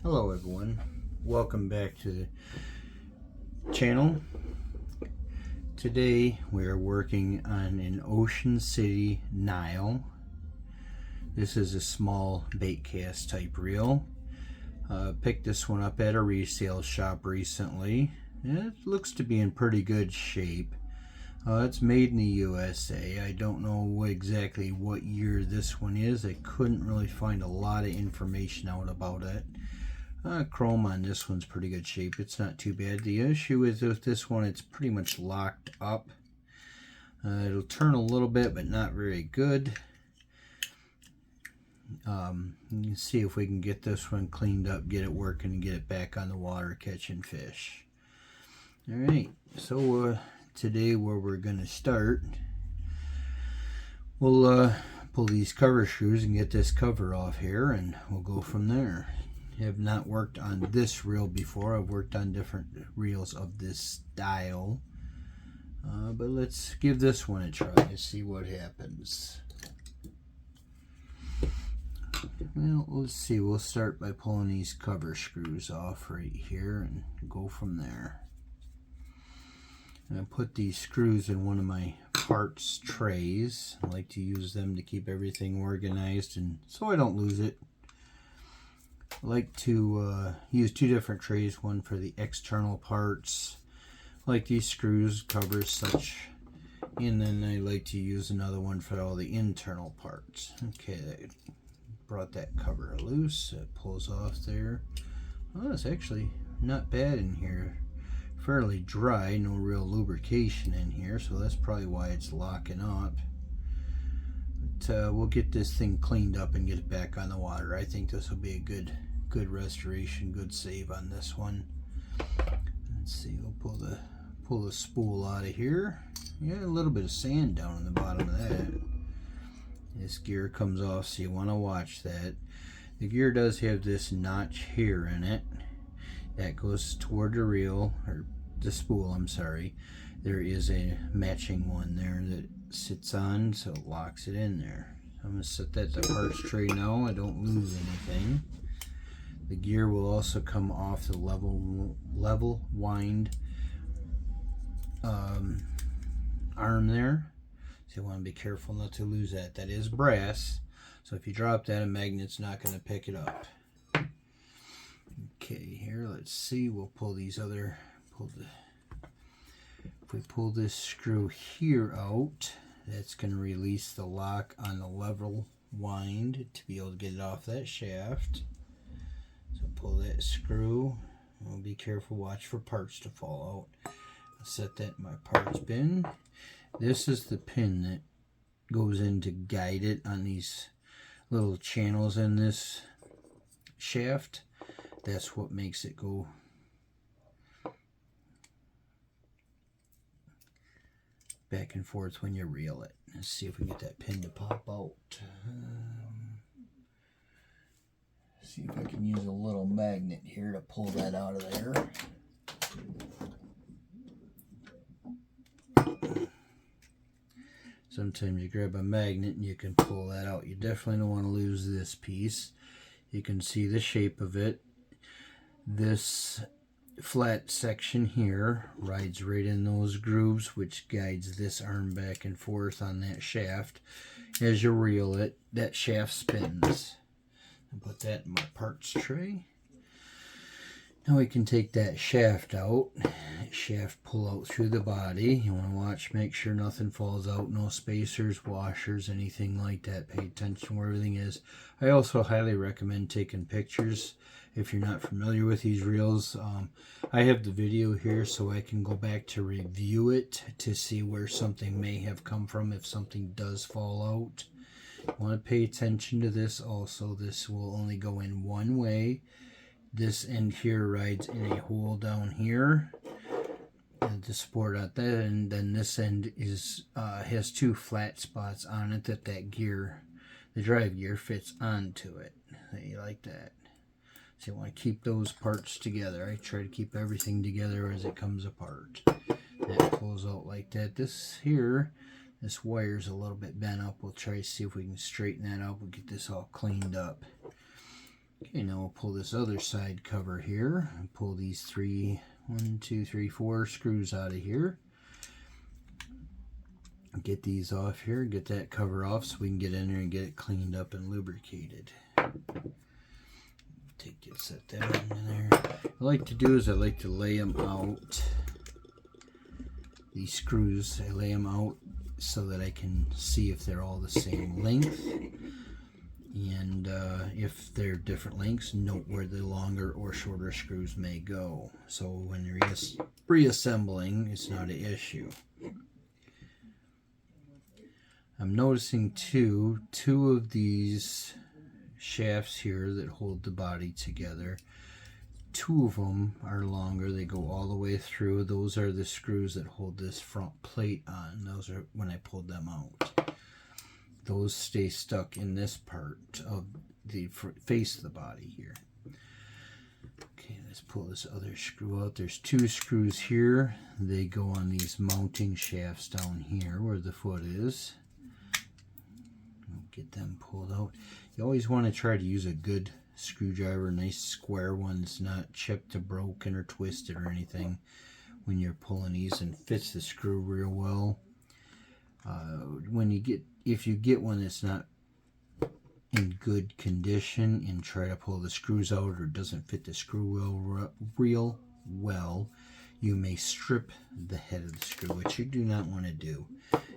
Hello everyone, welcome back to the channel. Today we are working on an Ocean City Nile. This is a small baitcast type reel. Picked this one up at a resale shop recently. It looks to be in pretty good shape. It's made in the USA. I don't know exactly what year this one is. I couldn't really find a lot of information out about it. Chrome on this one's pretty good shape. It's not too bad. The issue is with this one, it's pretty much locked up. It'll turn a little bit, but not very good. You can see if we can get this one cleaned up, get it working, and get it back on the water catching fish. Alright, so today where we're going to start, we'll pull these cover screws and get this cover off here, and we'll go from there. I have not worked on this reel before. I've worked on different reels of this style, but let's give this one a try and see what happens. Well, let's see. We'll start by pulling these cover screws off right here and go from there. And I put these screws in one of my parts trays. I like to use them to keep everything organized and so I don't lose it. I like to use two different trays, one for the external parts, like these screws, covers, such, and then I like to use another one for all the internal parts. Okay, that brought that cover loose. It pulls off there. Oh, it's actually not bad in here. Fairly dry, no real lubrication in here, so that's probably why it's locking up. But we'll get this thing cleaned up and get it back on the water. I think this will be a good restoration, good save on this one. Let's see, we'll pull the spool out of here. Yeah, a little bit of sand down on the bottom of that. This gear comes off, so you want to watch that. The gear does have this notch here in it that goes toward the reel, or the spool, I'm sorry. There is a matching one there that sits on, so it locks it in there. I'm going to set that to parts tray now. I don't lose anything. The gear will also come off the level wind arm there. So you want to be careful not to lose that. That is brass, so if you drop that, a magnet's not going to pick it up. Okay, here, let's see. We'll pull these other, if we pull this screw here out, that's going to release the lock on the level wind to be able to get it off that shaft. So pull that screw. We'll be careful, watch for parts to fall out. I'll set that in my parts bin. This is the pin that goes in to guide it on these little channels in this shaft. That's what makes it go back and forth when you reel it. Let's see if we can get that pin to pop out. See if I can use a little magnet here to pull that out of there. Sometimes you grab a magnet and you can pull that out. You definitely don't want to lose this piece. You can see the shape of it. This flat section here rides right in those grooves, which guides this arm back and forth on that shaft. As you reel it, that shaft spins. I'll put that in my parts tray. Now we can take that shaft out. Shaft pull out through the body. You want to watch, make sure nothing falls out, no spacers, washers, anything like that. Pay attention where everything is. I also highly recommend taking pictures if you're not familiar with these reels. I have the video here so I can go back to review it to see where something may have come from if something does fall out. You want to pay attention to this also. This will only go in one way. This end here rides in a hole down here to support out that, and then this end is has two flat spots on it that gear, the drive gear, fits onto it. You like that. So you want to keep those parts together. I try to keep everything together as it comes apart. That pulls out like that. This here, this wire's a little bit bent up. We'll try to see if we can straighten that out. We'll get this all cleaned up. Okay, now we'll pull this other side cover here and pull these 4 screws out of here. Get these off here, get that cover off so we can get in there and get it cleaned up and lubricated. Set that in there. What I like to do is I like to lay them out. These screws, I lay them out so that I can see if they're all the same length. And if they're different lengths, note where the longer or shorter screws may go. So when you're reassembling, it's not an issue. I'm noticing two of these shafts here that hold the body together. 2 of them are longer. They go all the way through. Those are the screws that hold this front plate on. Those are when I pulled them out. Those stay stuck in this part of the face of the body here. Okay, let's pull this other screw out. There's 2 screws here. They go on these mounting shafts down here where the foot is. Get them pulled out. You always want to try to use a good screwdriver, a nice square one that's not chipped or broken or twisted or anything when you're pulling these, and fits the screw real well. If you get one that's not in good condition and try to pull the screws out or doesn't fit the screw real well, you may strip the head of the screw, which you do not want to do.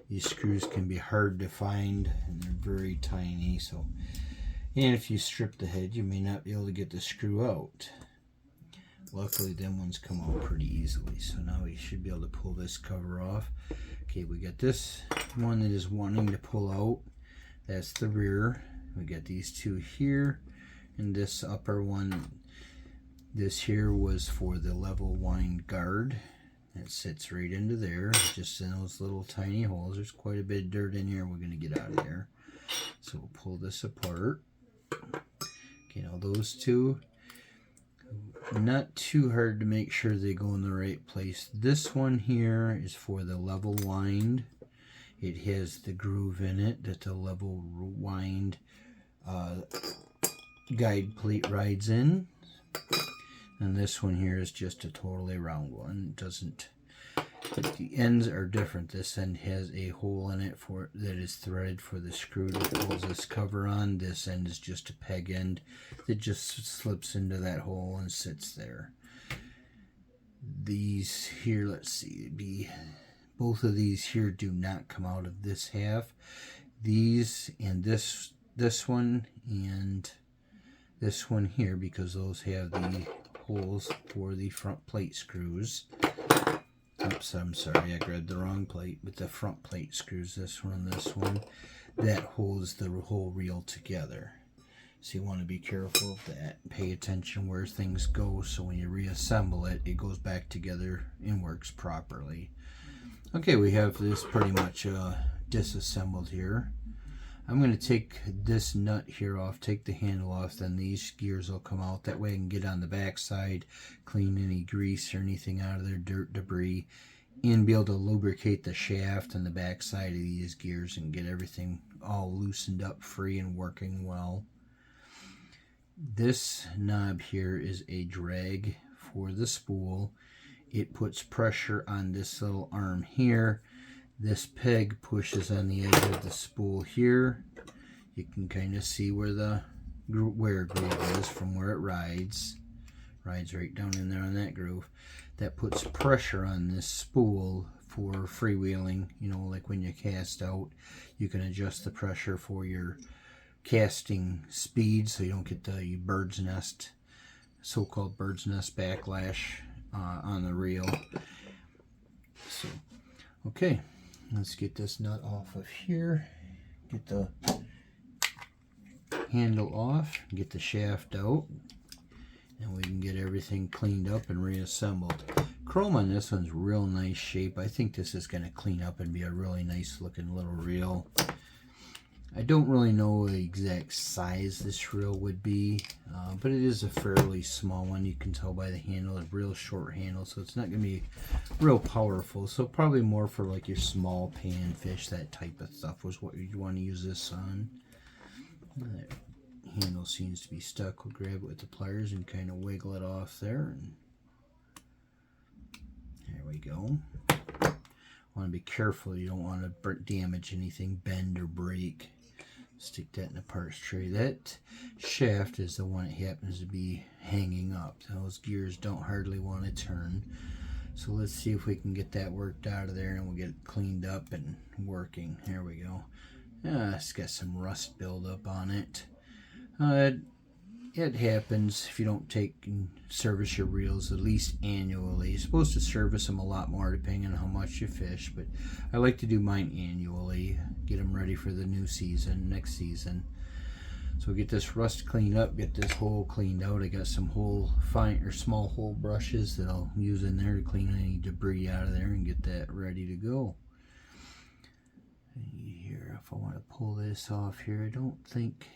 These screws can be hard to find and they're very tiny, and if you strip the head, you may not be able to get the screw out. Luckily, them ones come out pretty easily, so now we should be able to pull this cover off. Okay, we got this one that is wanting to pull out. That's the rear. We got these 2 here, and this upper one. This here was for the level wind guard. It sits right into there, just in those little tiny holes. There's quite a bit of dirt in here we're going to get out of there. So we'll pull this apart. Okay, now those 2, not too hard to make sure they go in the right place. This one here is for the level wind. It has the groove in it that the level wind guide plate rides in. And this one here is just a totally round one. It doesn't, but the ends are different. This end has a hole in it that is threaded for the screw that holds this cover on. This end is just a peg end that just slips into that hole and sits there. These here, let's see, both of these here do not come out of this half. These and this one and this one here, because those have the holes for the front plate screws. Oops, I'm sorry, I grabbed the wrong plate, but the front plate screws, this one and this one, that holds the whole reel together. So you want to be careful of that. Pay attention where things go, so when you reassemble it, it goes back together and works properly. Okay, we have this pretty much disassembled here. I'm going to take this nut here off, take the handle off, then these gears will come out. That way I can get on the back side, clean any grease or anything out of their dirt, debris, and be able to lubricate the shaft and the back side of these gears and get everything all loosened up, free and working well. This knob here is a drag for the spool. It puts pressure on this little arm here. This peg pushes on the edge of the spool here. You can kind of see where the wear groove is from where it rides. Rides right down in there on that groove. That puts pressure on this spool for freewheeling. You know, like when you cast out, you can adjust the pressure for your casting speed so you don't get the bird's nest, so-called bird's nest backlash on the reel. So, okay. Let's get this nut off of here, get the handle off, get the shaft out, and we can get everything cleaned up and reassembled. Chrome on this one's real nice shape. I think this is going to clean up and be a really nice looking little reel. I don't really know the exact size this reel would be, but it is a fairly small one. You can tell by the handle, a real short handle, so it's not going to be real powerful. So probably more for like your small panfish, that type of stuff was what you'd want to use this on. handle seems to be stuck, we'll grab it with the pliers and kind of wiggle it off there. And there we go. Want to be careful, you don't want to damage anything, bend or break. Stick that in the parts tray. That shaft is the one that happens to be hanging up. Those gears don't hardly want to turn. So let's see if we can get that worked out of there, and we'll get it cleaned up and working. There we go. It's got some rust buildup on it. It happens if you don't take and service your reels at least annually. You're supposed to service them a lot more depending on how much you fish, but I like to do mine annually, get them ready for the new season, next season. So get this rust cleaned up, get this hole cleaned out. I got some small hole brushes that I'll use in there to clean any debris out of there and get that ready to go. Here, if I want to pull this off here, I don't think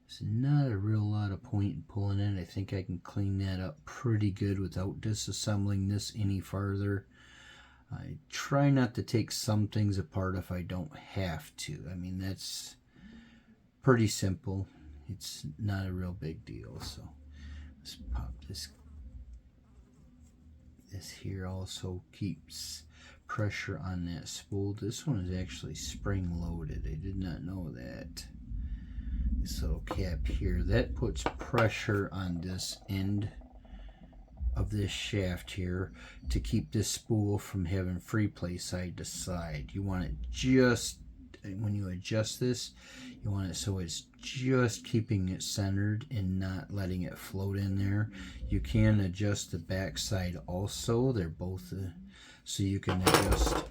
there's not a real lot of point in pulling it. I think I can clean that up pretty good without disassembling this any farther. I try not to take some things apart if I don't have to. I mean, that's pretty simple. It's not a real big deal. So let's pop this. This here also keeps pressure on that spool. This one is actually spring loaded. I did not know that. This little cap here, that puts pressure on this end of this shaft here to keep this spool from having free play side to side. You want it just, when you adjust this, you want it so it's just keeping it centered and not letting it float in there. You can adjust the back side also. They're both so you can adjust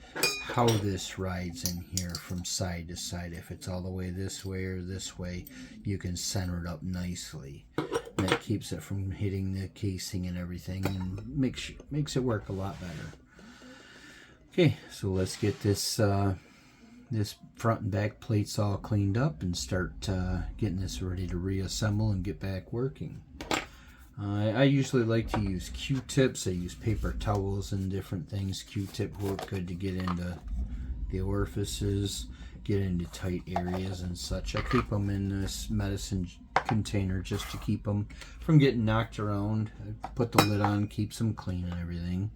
how this rides in here from side to side. If it's all the way this way or this way, you can center it up nicely. And that keeps it from hitting the casing and everything, and makes it work a lot better. Okay, so let's get this this front and back plates all cleaned up and start getting this ready to reassemble and get back working. I usually like to use Q-tips. I use paper towels and different things. Q-tip work good to get into the orifices, get into tight areas and such. I keep them in this medicine container just to keep them from getting knocked around. I put the lid on, keeps them clean and everything.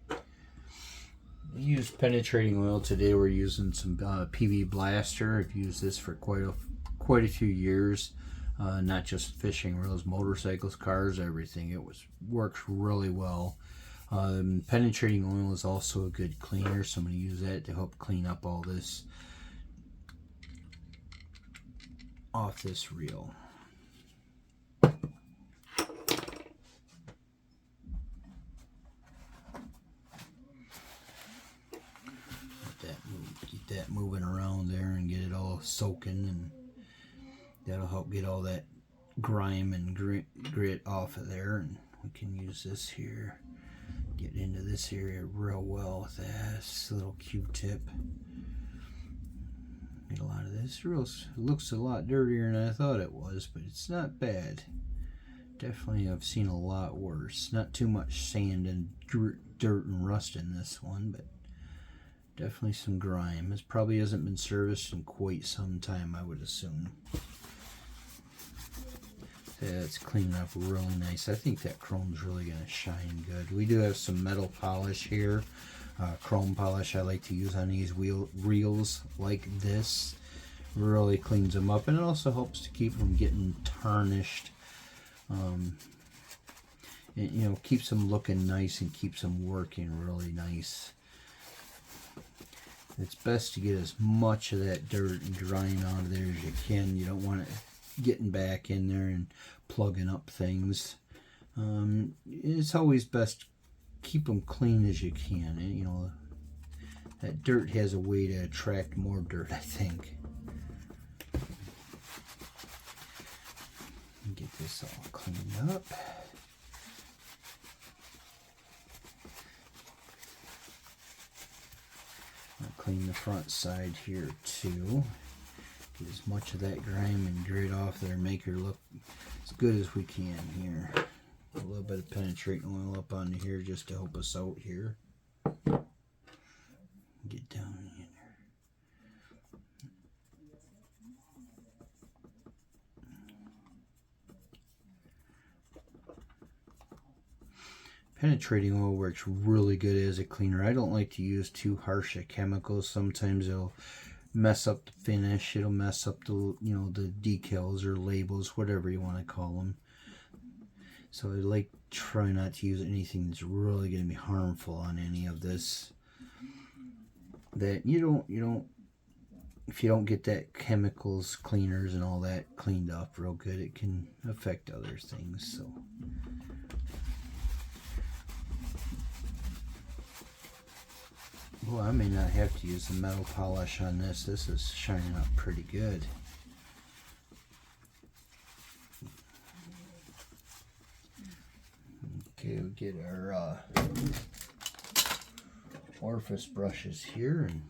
I use penetrating oil today. We're using some PV Blaster. I've used this for quite a few years. Not just fishing reels, motorcycles, cars, everything. It works really well. Penetrating oil is also a good cleaner, so I'm going to use that to help clean up all this off this reel. Get that moving around there and get it all soaking, and that'll help get all that grime and grit off of there. And we can use this here, get into this area real well with this little Q-tip. Get a lot of this. It looks a lot dirtier than I thought it was, but it's not bad. Definitely I've seen a lot worse. Not too much sand and dirt and rust in this one, but definitely some grime. This probably hasn't been serviced in quite some time, I would assume. Yeah, it's cleaning up really nice. I think that chrome's really going to shine good. We do have some metal polish here. Chrome polish I like to use on these reels like this. Really cleans them up, and it also helps to keep them getting tarnished. It, keeps them looking nice and keeps them working really nice. It's best to get as much of that dirt and grime out of there as you can. You don't want it getting back in there and plugging up things. It's always best to keep them clean as you can. And, that dirt has a way to attract more dirt, I think. Get this all cleaned up. I'll clean the front side here too. Get as much of that grime and grit off there, make her look as good as we can here. A little bit of penetrating oil up onto here just to help us out here. Get down in there. Penetrating oil works really good as a cleaner. I don't like to use too harsh a chemicals. Sometimes it'll mess up the finish. It'll mess up the, the decals or labels, whatever you want to call them. So I like try not to use anything that's really going to be harmful on any of this. That you don't if you don't get that chemicals cleaners and all that cleaned up real good, it can affect other things. So well, I may not have to use the metal polish on this. This is shining up pretty good. Okay, we'll get our orifice brushes here, and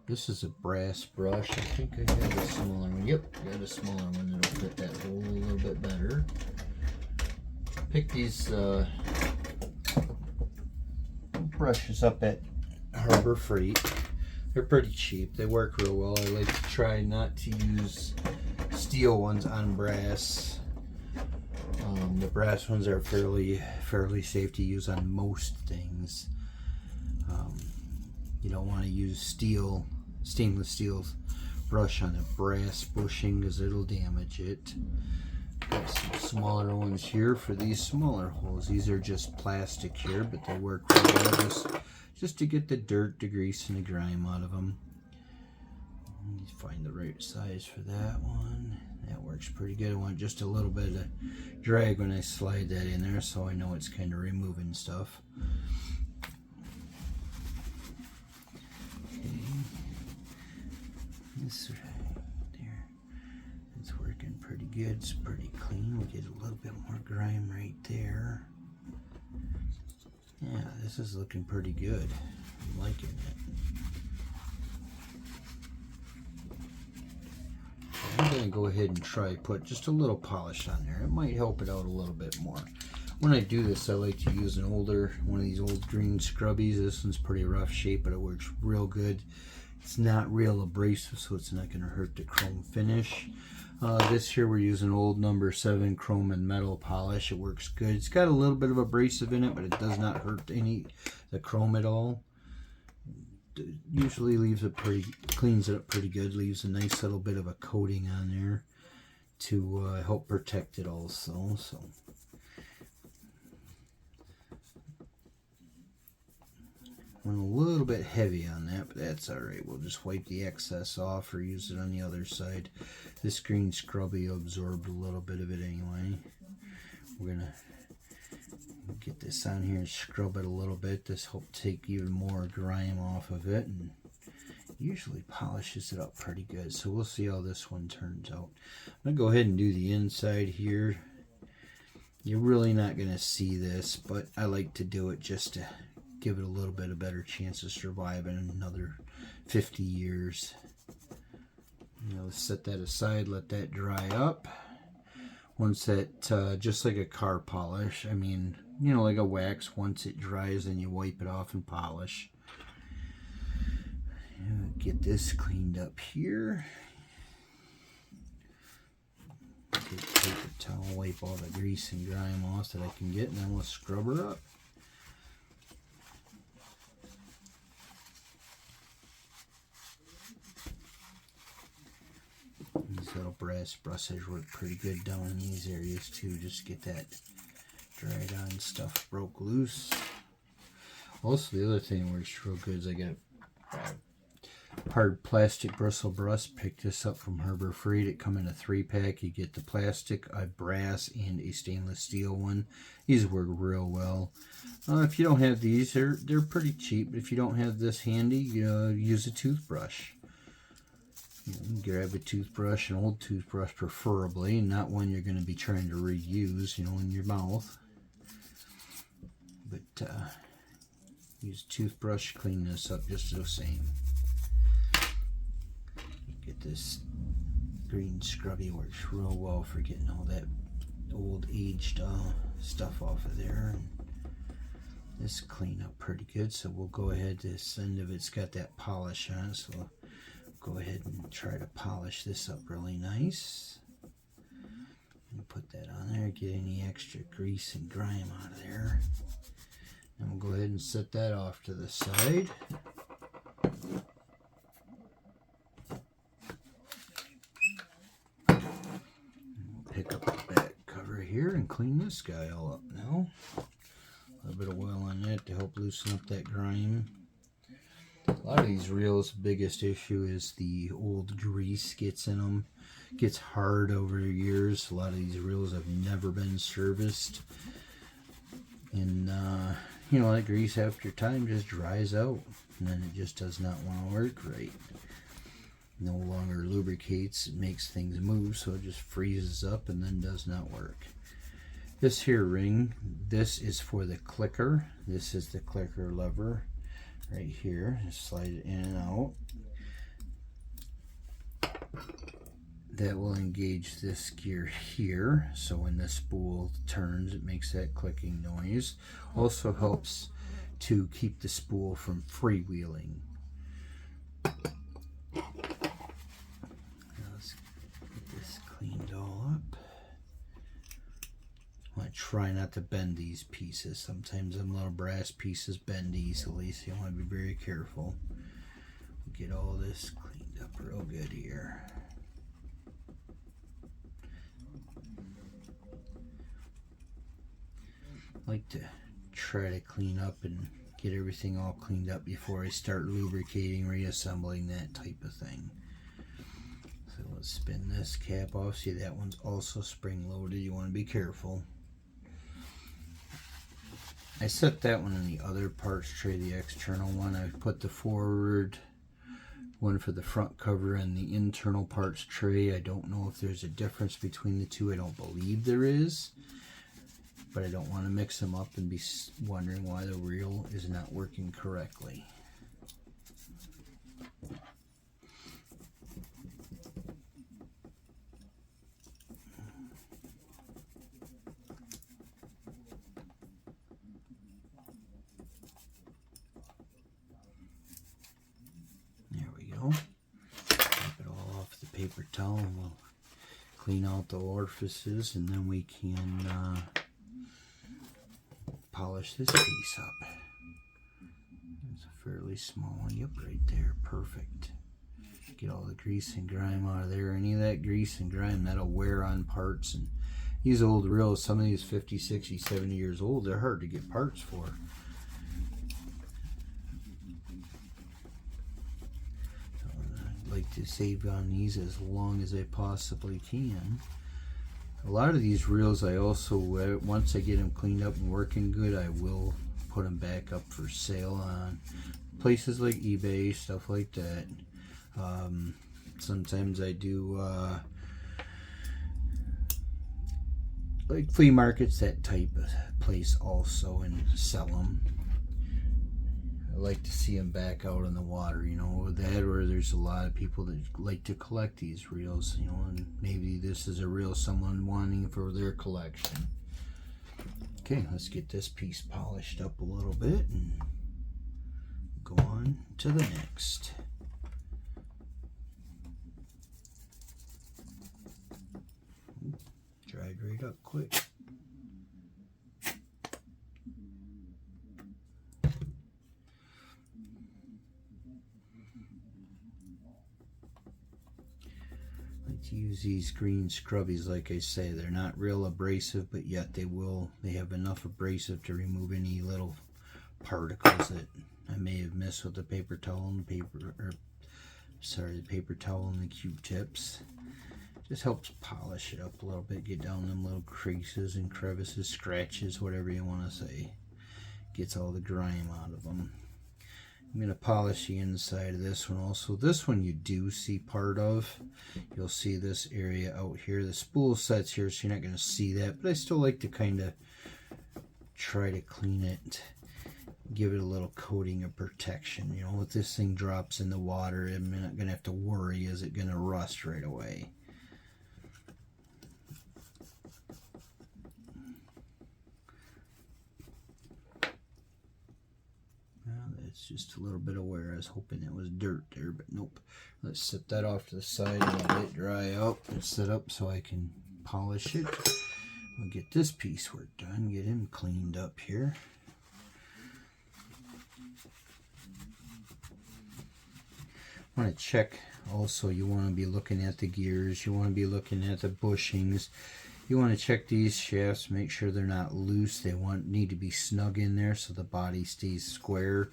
this is a brass brush. I think I have a smaller one. Yep, got a smaller one that'll fit that hole a little bit better. Pick these brushes up at Harbor Freight. They're pretty cheap. They work real well. I like to try not to use steel ones on brass. The brass ones are fairly safe to use on most things. You don't want to use stainless steel brush on a brass bushing because it'll damage it. Got some smaller ones here for these smaller holes. These are just plastic here, but they work really well just to get the dirt, the grease, and the grime out of them. Find the right size for that one. That works pretty good. I want just a little bit of drag when I slide that in there, so I know it's kind of removing stuff. Okay. This right there, it's working pretty good. It's pretty clean. We get a little bit more grime right there. Yeah, this is looking pretty good. I'm liking it. I'm going to go ahead and try put just a little polish on there. It might help it out a little bit more. When I do this, I like to use one of these old green scrubbies. This one's pretty rough shape, but it works real good. It's not real abrasive, so it's not going to hurt the chrome finish. This here we're using old number 7 chrome and metal polish. It works good. It's got a little bit of abrasive in it, but it does not hurt the chrome at all. Usually cleans it up pretty good, leaves a nice little bit of a coating on there to help protect it also. So went a little bit heavy on that, but that's alright. We'll just wipe the excess off or use it on the other side. This green scrubby absorbed a little bit of it anyway. We're gonna get this on here and scrub it a little bit. This helps take even more grime off of it and usually polishes it up pretty good. So we'll see how this one turns out. I'm going to go ahead and do the inside here. You're really not going to see this, but I like to do it just to give it a little bit of better chance of surviving another 50 years. Let's set that aside, let that dry up. Once that, just like a car polish, I mean, like a wax, once it dries, then you wipe it off and polish. Get this cleaned up here. Take a paper towel, wipe all the grease and grime off that I can get, and then we'll scrub her up. These little brass brushes work pretty good down in these areas too, just to get that dried on stuff broke loose. Also, the other thing that works real good is I got a hard plastic bristle brush. Picked this up from Harbor Freight. It come in a 3-pack. You get the plastic, a brass, and a stainless steel one. These work real well. If you don't have these, they're pretty cheap. But if you don't have this handy, use a toothbrush. Grab a toothbrush, an old toothbrush preferably, not one you're going to be trying to reuse, in your mouth. But use a toothbrush, clean this up just the same. Get this green scrubby, works real well for getting all that old aged stuff off of there. And this clean up pretty good, so we'll go ahead. This end of it's got that polish on it, so we'll go ahead and try to polish this up really nice. Put that on there, get any extra grease and grime out of there. And we'll go ahead and set that off to the side. And we'll pick up the back cover here and clean this guy all up now. A little bit of oil on it to help loosen up that grime. A lot of these reels, biggest issue is the old grease gets in them. Gets hard over the years. A lot of these reels have never been serviced. And, you know, that grease after time just dries out. And then it just does not want to work right. No longer lubricates. It makes things move, so it just freezes up and then does not work. This here ring, this is for the clicker. This is the clicker lever right here. Just slide it in and out. That will engage this gear here, so when the spool turns it makes that clicking noise. Also helps to keep the spool from freewheeling. Let's get this cleaned all up. I want to try not to bend these pieces. Sometimes them little brass pieces bend easily, so you want to be very careful. Get all this cleaned up real good here. I like to try to clean up and get everything all cleaned up before I start lubricating, reassembling, that type of thing. So let's spin this cap off. See, that one's also spring loaded. You want to be careful. I set that one in the other parts tray, the external one. I put the forward one for the front cover and the internal parts tray. I don't know if there's a difference between the two. I don't believe there is. But I don't want to mix them up and be wondering why the reel is not working correctly. There we go. Wipe it all off the paper towel and we'll clean out the orifices, and then we can polish this piece up. It's a fairly small one. Yep, right there. Perfect. Get all the grease and grime out of there. Any of that grease and grime, that'll wear on parts. And these old reels, some of these 50, 60, 70 years old, they're hard to get parts for. I'd like to save on these as long as I possibly can. A lot of these reels I also, once I get them cleaned up and working good, I will put them back up for sale on places like eBay, stuff like that. Sometimes I do like flea markets, that type of place also, and sell them. I like to see them back out in the water, you know, that, or there's a lot of people that like to collect these reels, you know, and maybe this is a reel someone wanting for their collection. Okay, let's get this piece polished up a little bit and go on to the next. Dried right up quick. To use these green scrubbies, like I say, they're not real abrasive, but yet they have enough abrasive to remove any little particles that I may have missed with the paper towel and the paper towel and the Q-tips. Just helps polish it up a little bit, get down them little creases and crevices, scratches, whatever you want to say. Gets all the grime out of them. I'm going to polish the inside of this one also. This one you do see part of. You'll see this area out here. The spool sets here, so you're not going to see that. But I still like to kind of try to clean it. Give it a little coating of protection. You know, if this thing drops in the water, I'm not going to have to worry, is it going to rust right away. It's just a little bit of wear. I was hoping it was dirt there, but nope. Let's set that off to the side and let it dry out and set up so I can polish it. We'll get this piece work done, get him cleaned up here. Want to check also, you want to be looking at the gears, you want to be looking at the bushings, you want to check these shafts, make sure they're not loose. They need to be snug in there so the body stays square,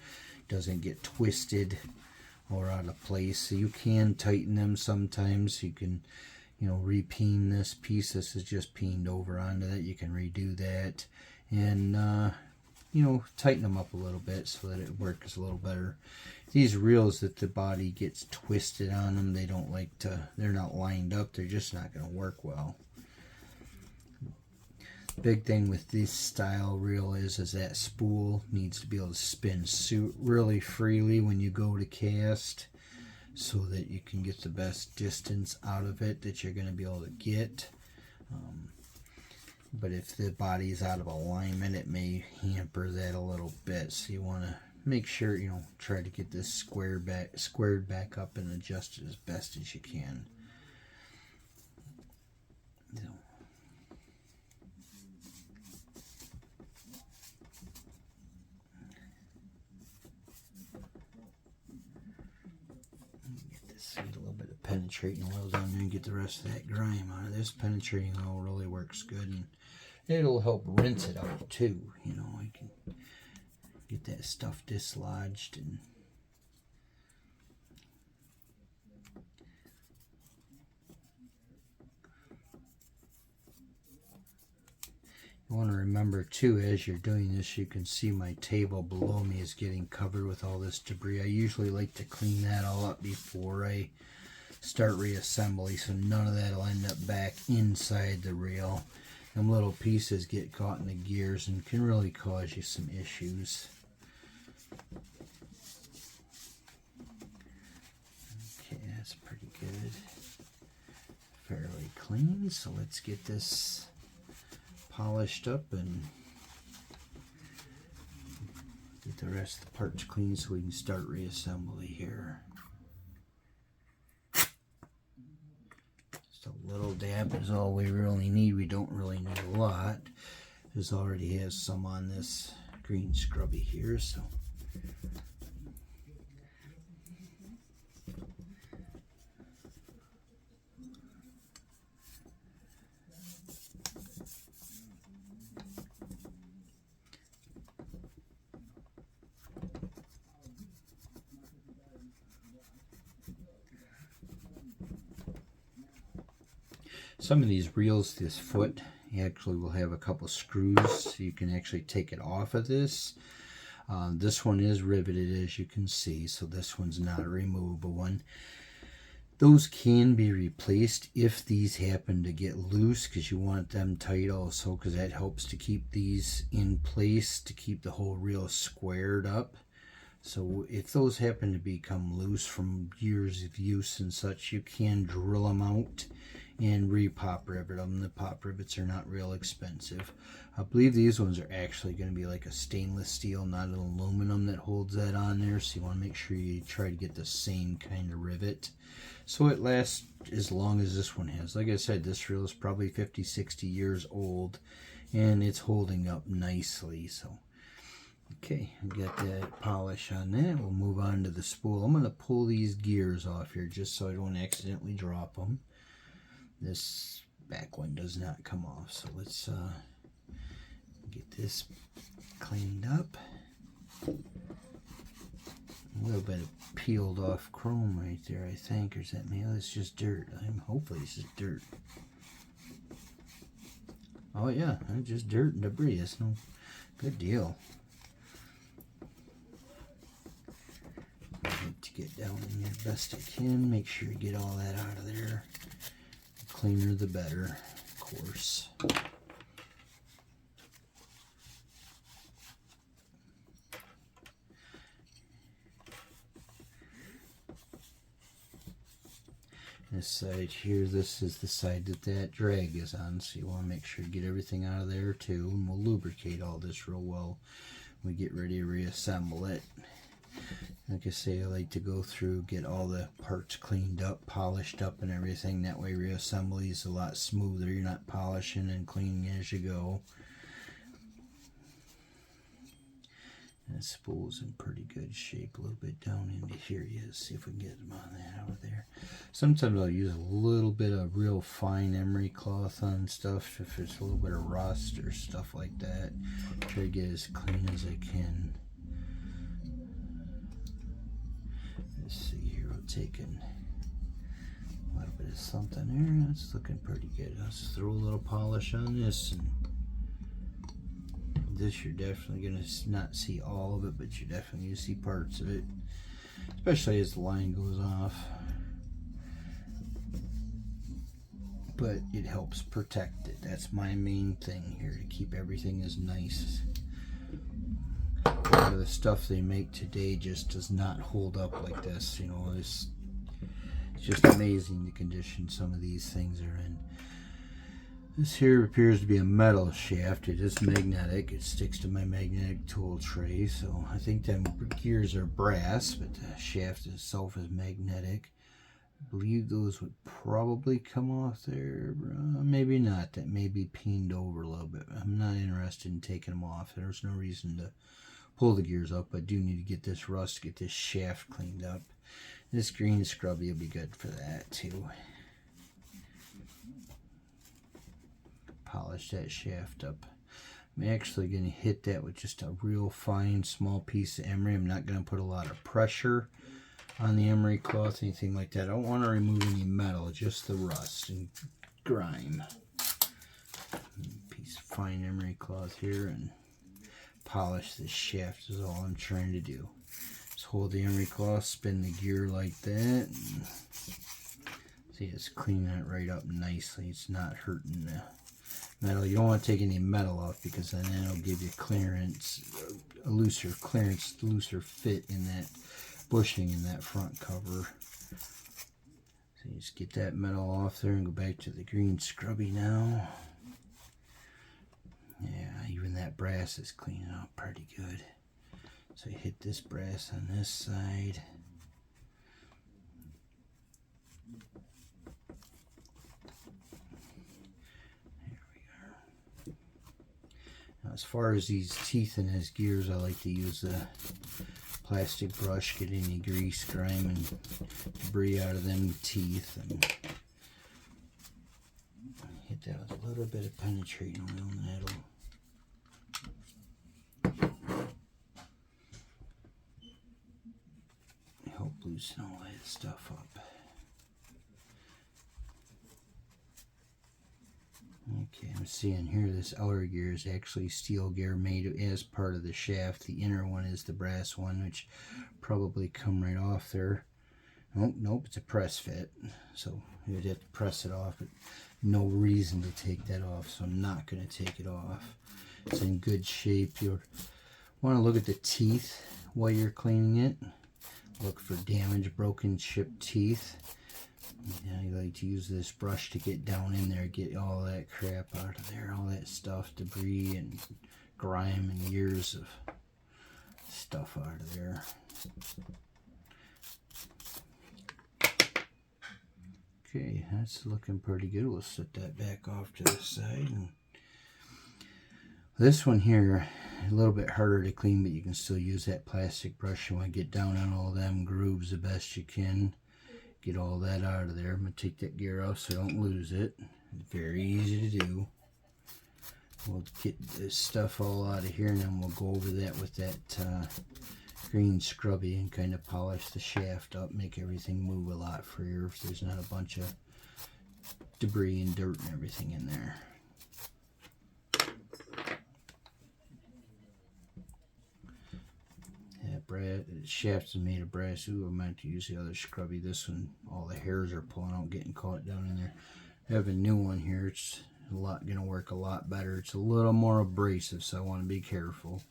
doesn't get twisted or out of place. So you can tighten them sometimes. You can, you know, repeen this piece. This is just peened over onto that. You can redo that and you know, tighten them up a little bit so that it works a little better. These reels that the body gets twisted on them, they don't like to, they're not lined up, they're just not going to work well. Big thing with this style reel is that spool needs to be able to spin really freely when you go to cast so that you can get the best distance out of it that you're going to be able to get. But if the body is out of alignment, it may hamper that a little bit. So you want to make sure, you know, try to get this squared back up and adjusted as best as you can. So. Get this, get a little bit of penetrating oil down there and get the rest of that grime out of this. Penetrating oil really works good, and it'll help rinse it out too. You know, I can get that stuff dislodged. And you want to remember too, as you're doing this, you can see my table below me is getting covered with all this debris. I usually like to clean that all up before I start reassembly, so none of that will end up back inside the reel. Them little pieces get caught in the gears and can really cause you some issues. Okay, that's pretty good. Fairly clean, so let's get this polished up and get the rest of the parts clean so we can start reassembly here. Just a little dab is all we really need. We don't really need a lot. This already has some on this green scrubby here, so some of these reels, this foot, you actually will have a couple screws so you can actually take it off of this. This one is riveted, as you can see, so this one's not a removable one. Those can be replaced if these happen to get loose, because you want them tight also, because that helps to keep these in place, to keep the whole reel squared up. So if those happen to become loose from years of use and such, you can drill them out and re-pop rivet them. The pop rivets are not real expensive. I believe these ones are actually going to be like a stainless steel, not an aluminum, that holds that on there. So you want to make sure you try to get the same kind of rivet so it lasts as long as this one has. Like I said, this reel is probably 50, 60 years old and it's holding up nicely. So okay, got that polish on that. We'll move on to the spool. I'm going to pull these gears off here just so I don't accidentally drop them. This back one does not come off, so let's get this cleaned up. A little bit of peeled off chrome right there, I think, or is that me? Oh, it's just dirt. Hopefully it's just dirt. Oh yeah, it's just dirt and debris. It's no good deal. To get down in there best I can. Make sure you get all that out of there. The cleaner the better, of course. This side here, this is the side that drag is on, so you want to make sure you get everything out of there too, and we'll lubricate all this real well when we get ready to reassemble it. Like I say, I like to go through, get all the parts cleaned up, polished up and everything. That way reassembly is a lot smoother. You're not polishing and cleaning as you go. And the spool's in pretty good shape. A little bit down into here. Yeah, see if we can get them on that over there. Sometimes I'll use a little bit of real fine emery cloth on stuff if it's a little bit of rust or stuff like that. Try to get as clean as I can. Let's see here, we're taking a little bit of something there. That's looking pretty good. Let's throw a little polish on this. And this you're definitely going to not see all of it, but you're definitely going to see parts of it, especially as the line goes off. But it helps protect it. That's my main thing here, to keep everything as nice. A lot of the stuff they make today just does not hold up like this. You know, it's just amazing the condition some of these things are in. This here appears to be a metal shaft. It is magnetic. It sticks to my magnetic tool tray. So I think them gears are brass, but the shaft itself is magnetic. I believe those would probably come off there. Maybe not. That may be peened over a little bit. I'm not interested in taking them off. There's no reason to pull the gears up. I do need to get this rust, get this shaft cleaned up. This green scrubby will be good for that too. Polish that shaft up. I'm actually going to hit that with just a real fine small piece of emery. I'm not going to put a lot of pressure on the emery cloth, anything like that. I don't want to remove any metal, just the rust and grime. Piece of fine emery cloth here and polish this shaft is all I'm trying to do. Just hold the emery cloth, spin the gear like that, and see, it's cleaning it right up nicely. It's not hurting the metal. You don't want to take any metal off because then it'll give you clearance, a looser clearance, looser fit in that bushing in that front cover. So you just get that metal off there and go back to the green scrubby now. Yeah, even that brass is cleaning up pretty good. So you hit this brass on this side. As far as these teeth in his gears, I like to use a plastic brush, get any grease, grime, and debris out of them teeth, and hit that with a little bit of penetrating oil, and that'll help loosen all that stuff up. Okay, I'm seeing here this outer gear is actually steel gear made as part of the shaft. The inner one is the brass one, which probably come right off there. Oh, nope, it's a press fit. So you'd have to press it off, but no reason to take that off, so I'm not going to take it off. It's in good shape. You want to look at the teeth while you're cleaning it. Look for damaged, broken, chipped teeth. Yeah, you like to use this brush to get down in there, get all that crap out of there, all that stuff, debris and grime and years of stuff out of there. Okay, that's looking pretty good. We'll set that back off to the side. And this one here, a little bit harder to clean, but you can still use that plastic brush. You want to get down on all them grooves the best you can. Get all that out of there. I'm going to take that gear off so I don't lose it. It's very easy to do. We'll get this stuff all out of here, and then we'll go over that with that green scrubby and kind of polish the shaft up, make everything move a lot freer if there's not a bunch of debris and dirt and everything in there. The shaft is made of brass. Ooh, I might use the other scrubby. This one, all the hairs are pulling out, getting caught down in there. I have a new one here. It's going to work a lot better. It's a little more abrasive, so I want to be careful.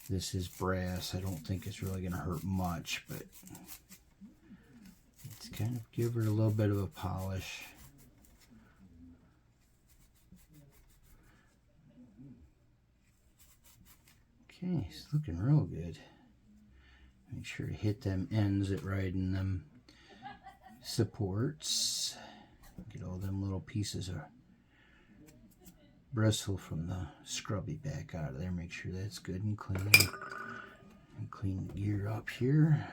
This is brass. I don't think it's really going to hurt much, but it's kind of give it a little bit of a polish. Okay, it's looking real good. Make sure to hit them ends that ride in them supports. Get all them little pieces of bristle from the scrubby back out of there. Make sure that's good and clean. And clean the gear up here.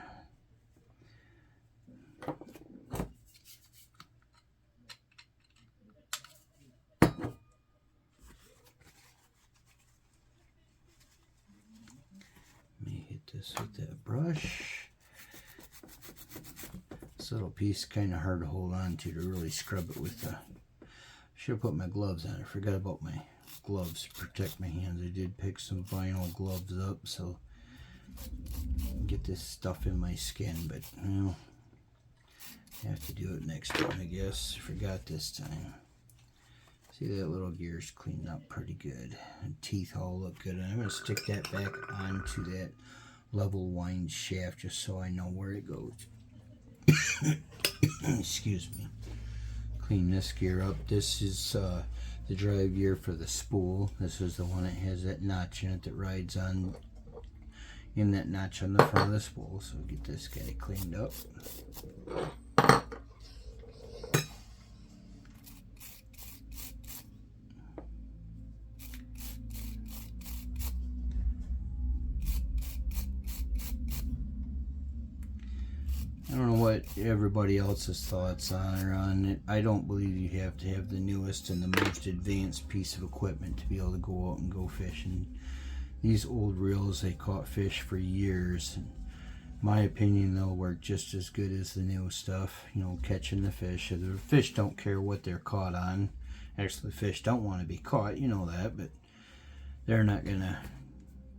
This with that brush. This little piece is kind of hard to hold on to really scrub it with the. Should have put my gloves on. I forgot about my gloves to protect my hands. I did pick some vinyl gloves up so get this stuff in my skin, but you know, have to do it next time, I guess. Forgot this time. See, that little gear's cleaned up pretty good. And teeth all look good. And I'm going to stick that back onto that level wind shaft just so I know where it goes. Excuse me. Clean this gear up. This is the drive gear for the spool. This is the one that has that notch in it that rides on in that notch on the front of the spool. So get this guy cleaned up. I don't know what everybody else's thoughts are on it. I don't believe you have to have the newest and the most advanced piece of equipment to be able to go out and go fishing. These old reels, they caught fish for years. In my opinion, they'll work just as good as the new stuff, you know, catching the fish. The fish don't care what they're caught on. Actually, the fish don't want to be caught, you know that, but they're not going to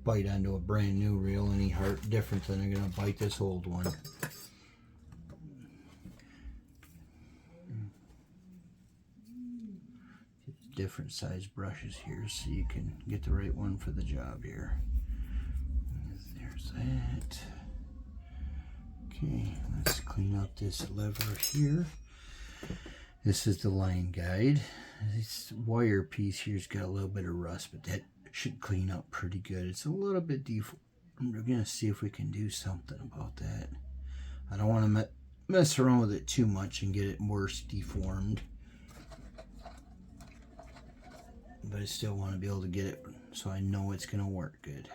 bite onto a brand new reel any different than they're going to bite this old one. Different size brushes here so you can get the right one for the job here. There's that. Okay, let's clean up this lever here. This is the line guide. This wire piece here's got a little bit of rust, but that should clean up pretty good. It's a little bit deformed. We're gonna see if we can do something about that. I don't want to mess around with it too much and get it worse deformed. But I still want to be able to get it so I know it's going to work good.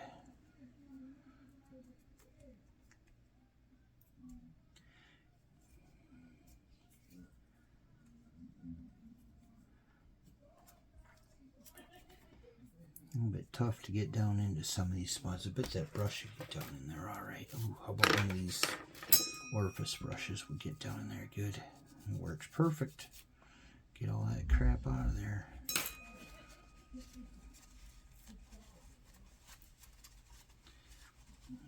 A little bit tough to get down into some of these spots. I bet that brush should get down in there alright. How about one of these orifice brushes would get down in there good. It works perfect. Get all that crap out of there.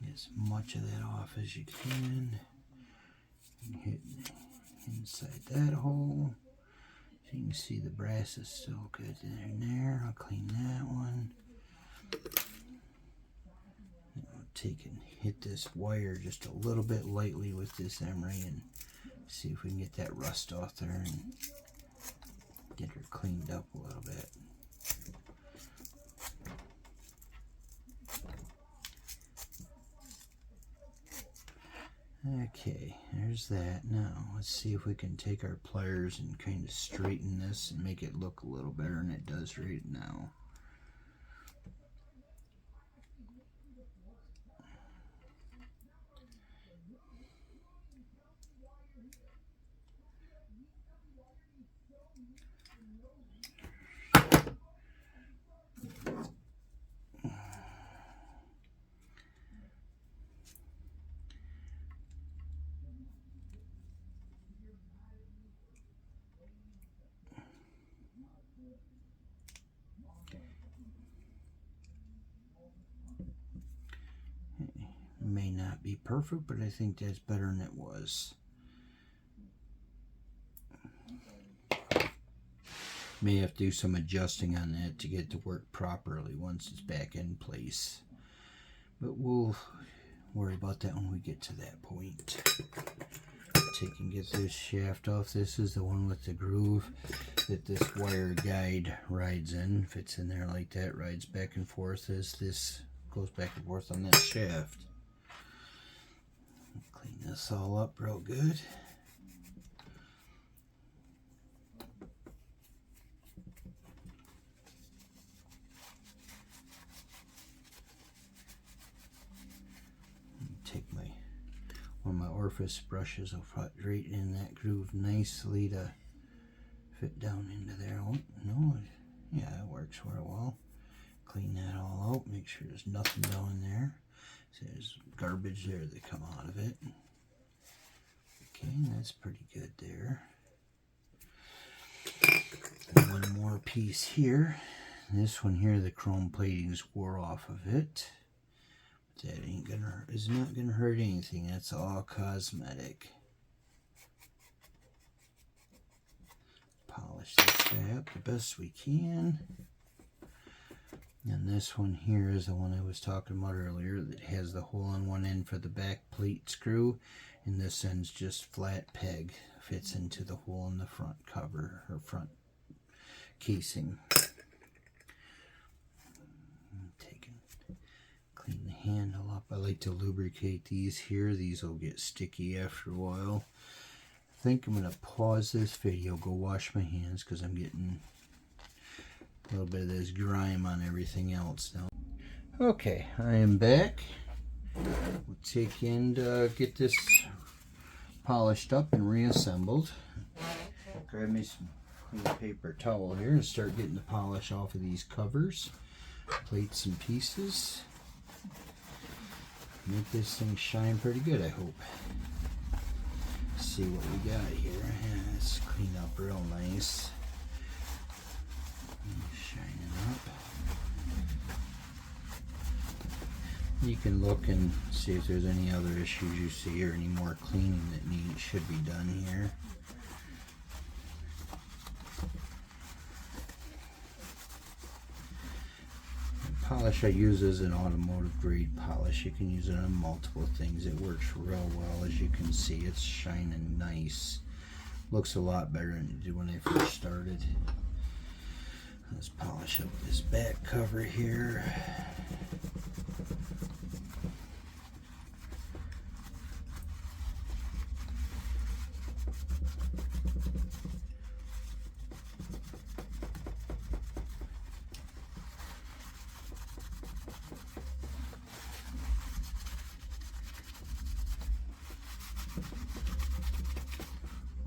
Get as much of that off as you can. Hit inside that hole. So you can see the brass is still good in there. I'll clean that one. I'll take and hit this wire just a little bit lightly with this emery and see if we can get that rust off there and get her cleaned up a little bit. Okay, there's that. Now, let's see if we can take our pliers and kind of straighten this and make it look a little better than it does right now. May not be perfect, but I think that's better than it was. May have to do some adjusting on that to get it to work properly once it's back in place. But we'll worry about that when we get to that point. Take and get this shaft off. This is the one with the groove that this wire guide rides in. Fits in there like that, rides back and forth as this goes back and forth on that shaft. Clean this all up real good. Take one of my orifice brushes, I'll put right in that groove nicely to fit down into there. Oh, no, yeah, it works real well. Clean that all out, make sure there's nothing down there. So there's garbage there that come out of it. Okay, that's pretty good there. And one more piece here. This one here, the chrome plating's wore off of it. But that is not gonna hurt anything. That's all cosmetic. Polish this guy up the best we can. And this one here is the one I was talking about earlier that has the hole on one end for the back plate screw, and this end's just flat peg, fits into the hole in the front cover or front casing. Clean the handle up. I like to lubricate these here. These will get sticky after a while. I think I'm going to pause this video, go wash my hands because I'm getting a little bit of this grime on everything else now. Okay, I am back. We'll take and get this polished up and reassembled. Grab me some clean paper towel here and start getting the polish off of these covers, plates and pieces. Make this thing shine pretty good, I hope. Let's see what we got here. Yeah, let's clean up real nice. Shining up. You can look and see if there's any other issues you see or any more cleaning that should be done here. The polish I use is an automotive grade polish. You can use it on multiple things. It works real well. As you can see, it's shining nice. Looks a lot better than it did when I first started. Let's polish up this back cover here.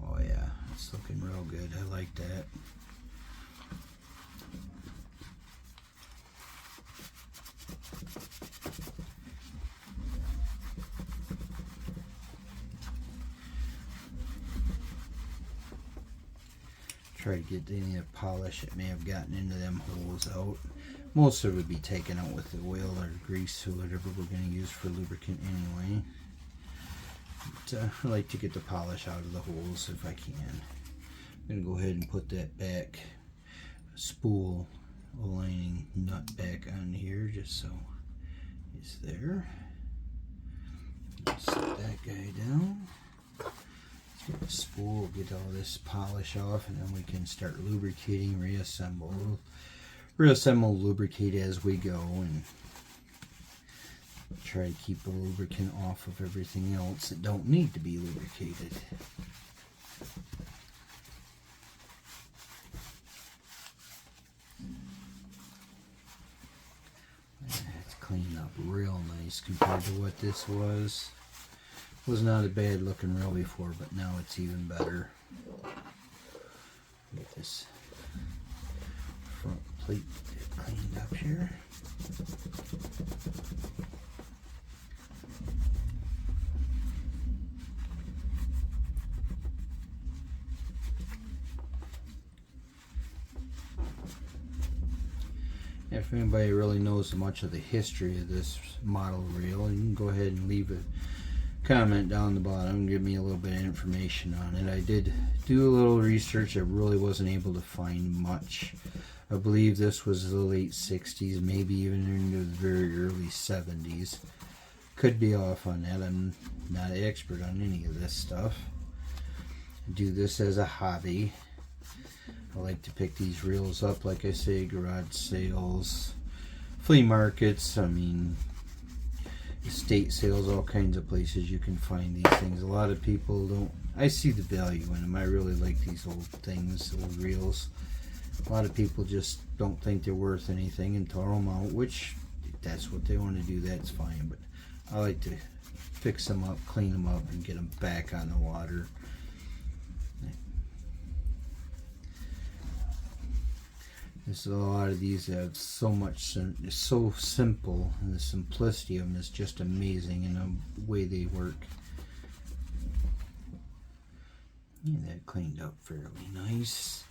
Oh yeah, it's looking real good. I like that. Try to get any of the polish that may have gotten into them holes out. Most of it would be taken out with the oil or grease or whatever we're going to use for lubricant anyway. But, I like to get the polish out of the holes if I can. I'm going to go ahead and put that back spool lining nut back on here just so it's there. Set that guy down. Get the spool, get all this polish off, and then we can start lubricating, reassemble, lubricate as we go, and try to keep the lubricant off of everything else that don't need to be lubricated. It's cleaned up real nice compared to what this was. Was not a bad looking reel before, but now it's even better. Get this front plate cleaned up here. If anybody really knows much of the history of this model reel, you can go ahead and leave a comment down the bottom and give me a little bit of information on it. I did do a little research. I really wasn't able to find much. I believe this was the late 60s, maybe even into the very early 70s. Could be off on that. I'm not an expert on any of this stuff. I do this as a hobby. I like to pick these reels up, like I say, garage sales, flea markets. I mean, estate sales, all kinds of places you can find these things. A lot of people don't. I see the value in them. I really like these old things, old reels. A lot of people just don't think they're worth anything and throw them out, which that's what they want to do, that's fine. But I like to fix them up, clean them up, and get them back on the water. There's a lot of these that have so much, it's so simple, and the simplicity of them is just amazing in the way they work. Yeah, that cleaned up fairly nice.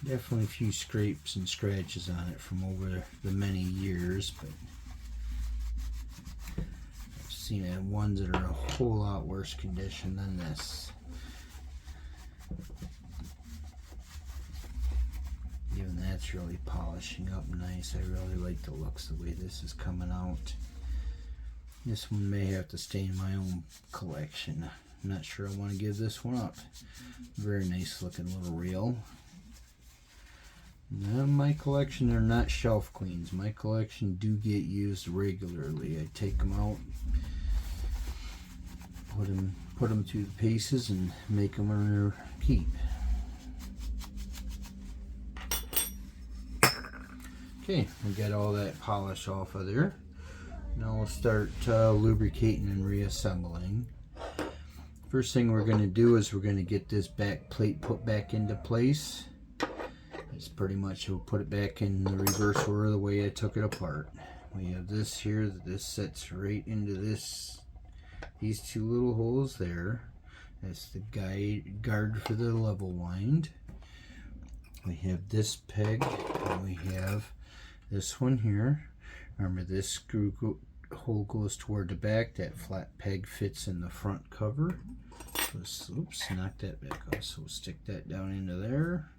Definitely a few scrapes and scratches on it from over the many years, but I've seen ones that are in a whole lot worse condition than this. Even that's really polishing up nice. I really like the looks the way this is coming out. This one may have to stay in my own collection. I'm not sure I want to give this one up. Very nice looking little reel. Now my collection are not shelf queens. My collection do get used regularly. I take them out, put them through the paces, and make them earn their keep. Okay, we got all that polish off of there. Now we'll start lubricating and reassembling. First thing we're going to do is we're going to get this back plate put back into place. It's pretty much, we'll put it back in the reverse order the way I took it apart. We have this here, this sets right into these two little holes there. That's the guard for the level wind. We have this peg, and we have this one here. Remember, this screw hole goes toward the back. That flat peg fits in the front cover. So, oops, knock that back off. So we'll stick that down into there.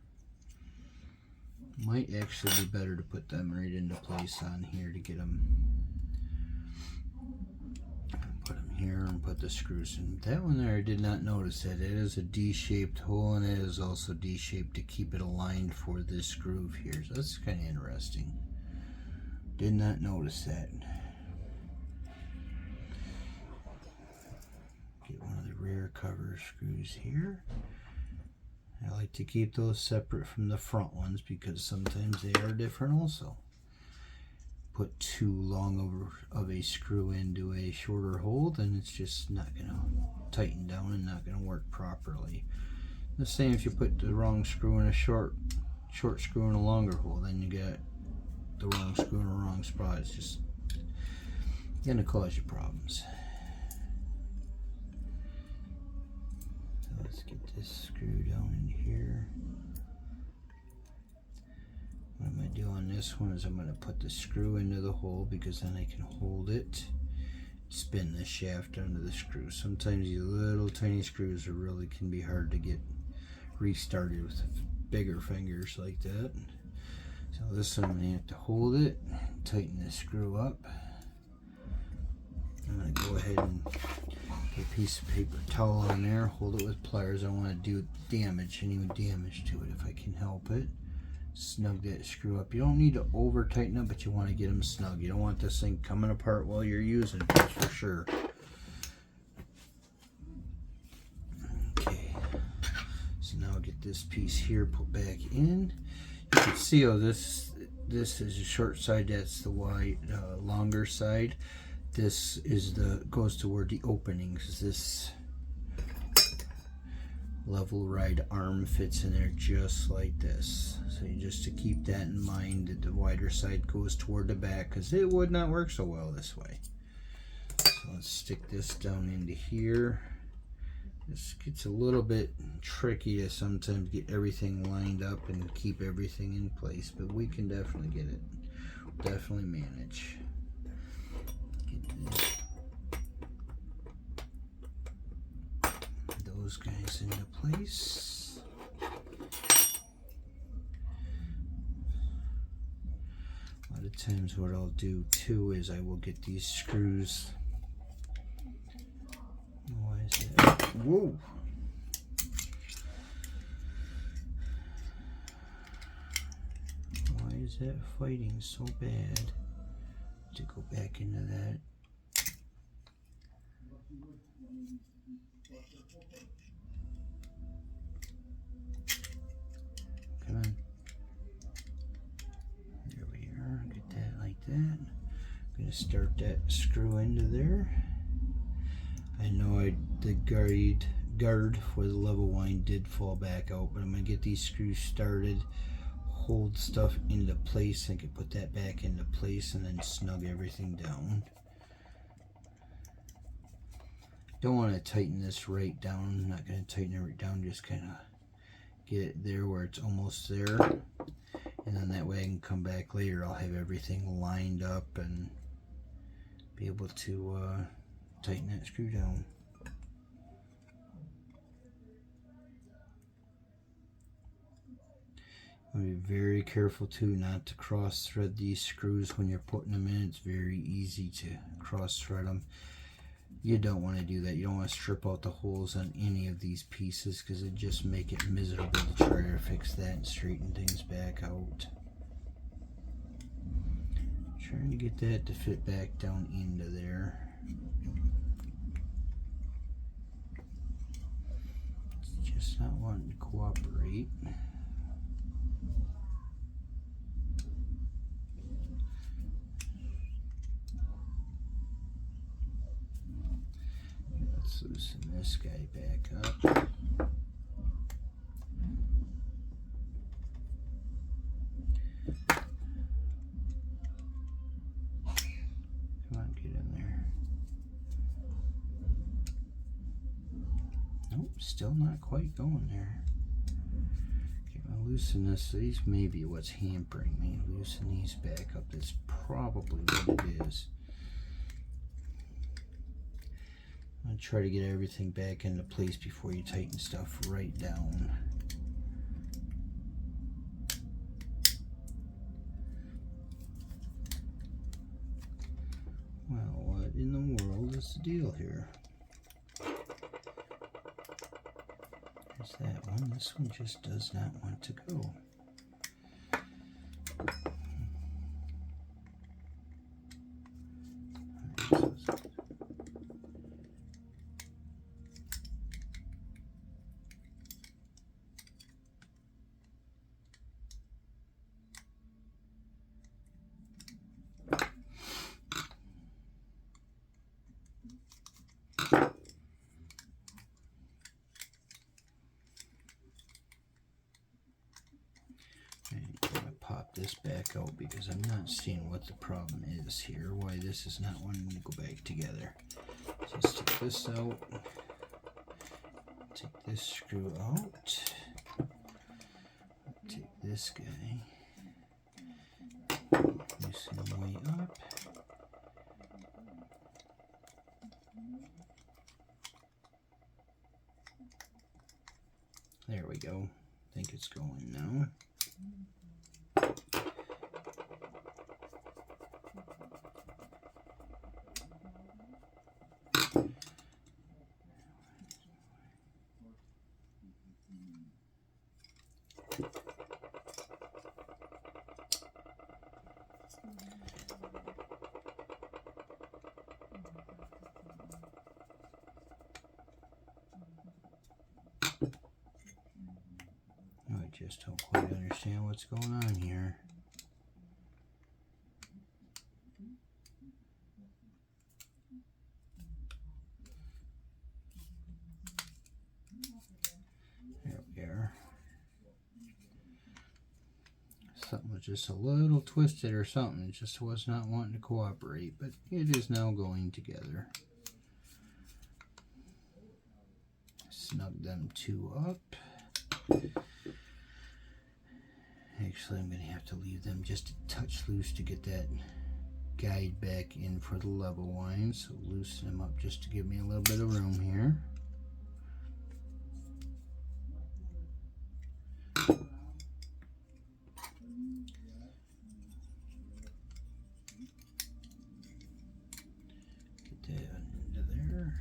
Might actually be better to put them right into place on here to get them. Put them here and put the screws in. That one there, I did not notice that. It is a D-shaped hole, and it is also D-shaped to keep it aligned for this groove here. So that's kind of interesting. Did not notice that. Get one of the rear cover screws here. I like to keep those separate from the front ones because sometimes they are different also. Put too long of a screw into a shorter hole, then it's just not going to tighten down and not going to work properly. The same if you put the wrong screw in a short screw in a longer hole, then you get the wrong screw in the wrong spot. It's just going to cause you problems. So let's get this screw down in here. What I'm going to do on this one is I'm going to put the screw into the hole because then I can hold it, spin the shaft under the screw. Sometimes these little tiny screws really can be hard to get restarted with bigger fingers like that. So this one I'm going to have to hold it, tighten the screw up. I'm going to go ahead and put a piece of paper towel on there, hold it with pliers. I don't want to do any damage to it if I can help it. Snug that screw up. You don't need to over tighten it, but you want to get them snug. You don't want this thing coming apart while you're using it, that's for sure. Okay, so now I'll get this piece here put back in. You can see how this is a short side, that's the wide longer side. This is goes toward the opening because this level ride arm fits in there just like this. So just to keep that in mind, that the wider side goes toward the back because it would not work so well this way. So let's stick this down into here. This gets a little bit tricky to sometimes get everything lined up and keep everything in place, but we can definitely get it. Definitely manage. Get those guys into place. A lot of times what I'll do too is I will get these screws. Why is that? Whoa! Why is that fighting so bad? To go back into that. Come on. There we are. Get that like that. I'm going to start that screw into there. I know the guard for the level wind did fall back out, but I'm going to get these screws started, hold stuff into place, and I can put that back into place and then snug everything down. Don't want to tighten this right down. I'm not going to tighten it right down, just kind of get it there where it's almost there. And then that way I can come back later. I'll have everything lined up and be able to tighten that screw down. Be very careful too not to cross thread these screws when you're putting them in. It's very easy to cross thread them. You don't want to do that. You don't want to strip out the holes on any of these pieces because it just make it miserable to try to fix that and straighten things back out. Trying to get that to fit back down into there. It's just not wanting to cooperate. Let's loosen this guy back up. Come on, get in there. Nope, still not quite going there. Okay, I'll loosen this. These may be what's hampering me. Loosen these back up. That's probably what it is. I'm going to try to get everything back into place before you tighten stuff right down. Well, what in the world is the deal here? There's that one. This one just does not want to go. This back out because I'm not seeing what the problem is here, why this is not wanting to go back together. So let's take this out, take this screw out, take this guy, loosen him way up, there we go. I think it's going now. I just don't quite understand what's going on here. There we are. Something was just a little twisted or something. It just was not wanting to cooperate, but it is now going together. Snug them two up. Actually, I'm going to have to leave them just a touch loose to get that guide back in for the level wind. So loosen them up just to give me a little bit of room here. Get that into there.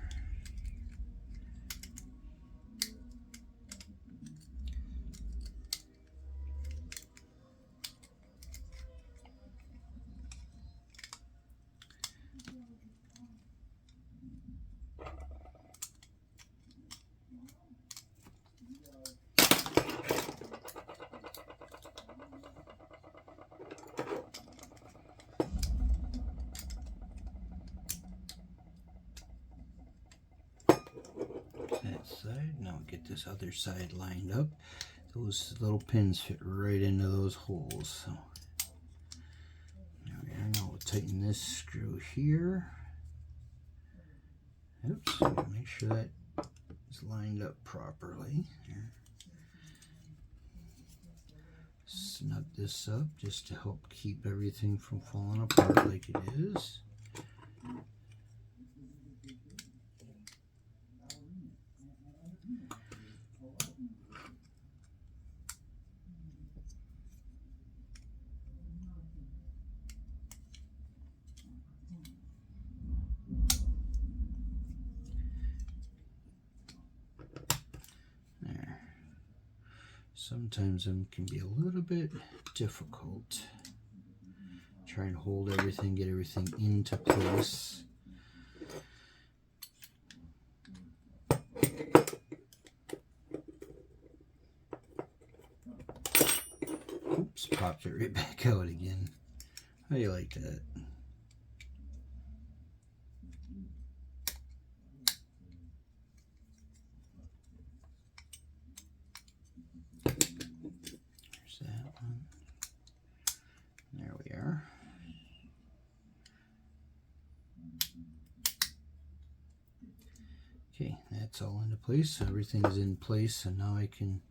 this other side lined up. Those little pins fit right into those holes. So there we are. Now we'll tighten this screw here. Oops, make sure that is lined up properly. There. Snug this up just to help keep everything from falling apart like it is. Sometimes them can be a little bit difficult. Try and hold everything, get everything into place. Oops, popped it right back out again. How do you like that? Okay, that's all into place. Everything is in place, and now I can,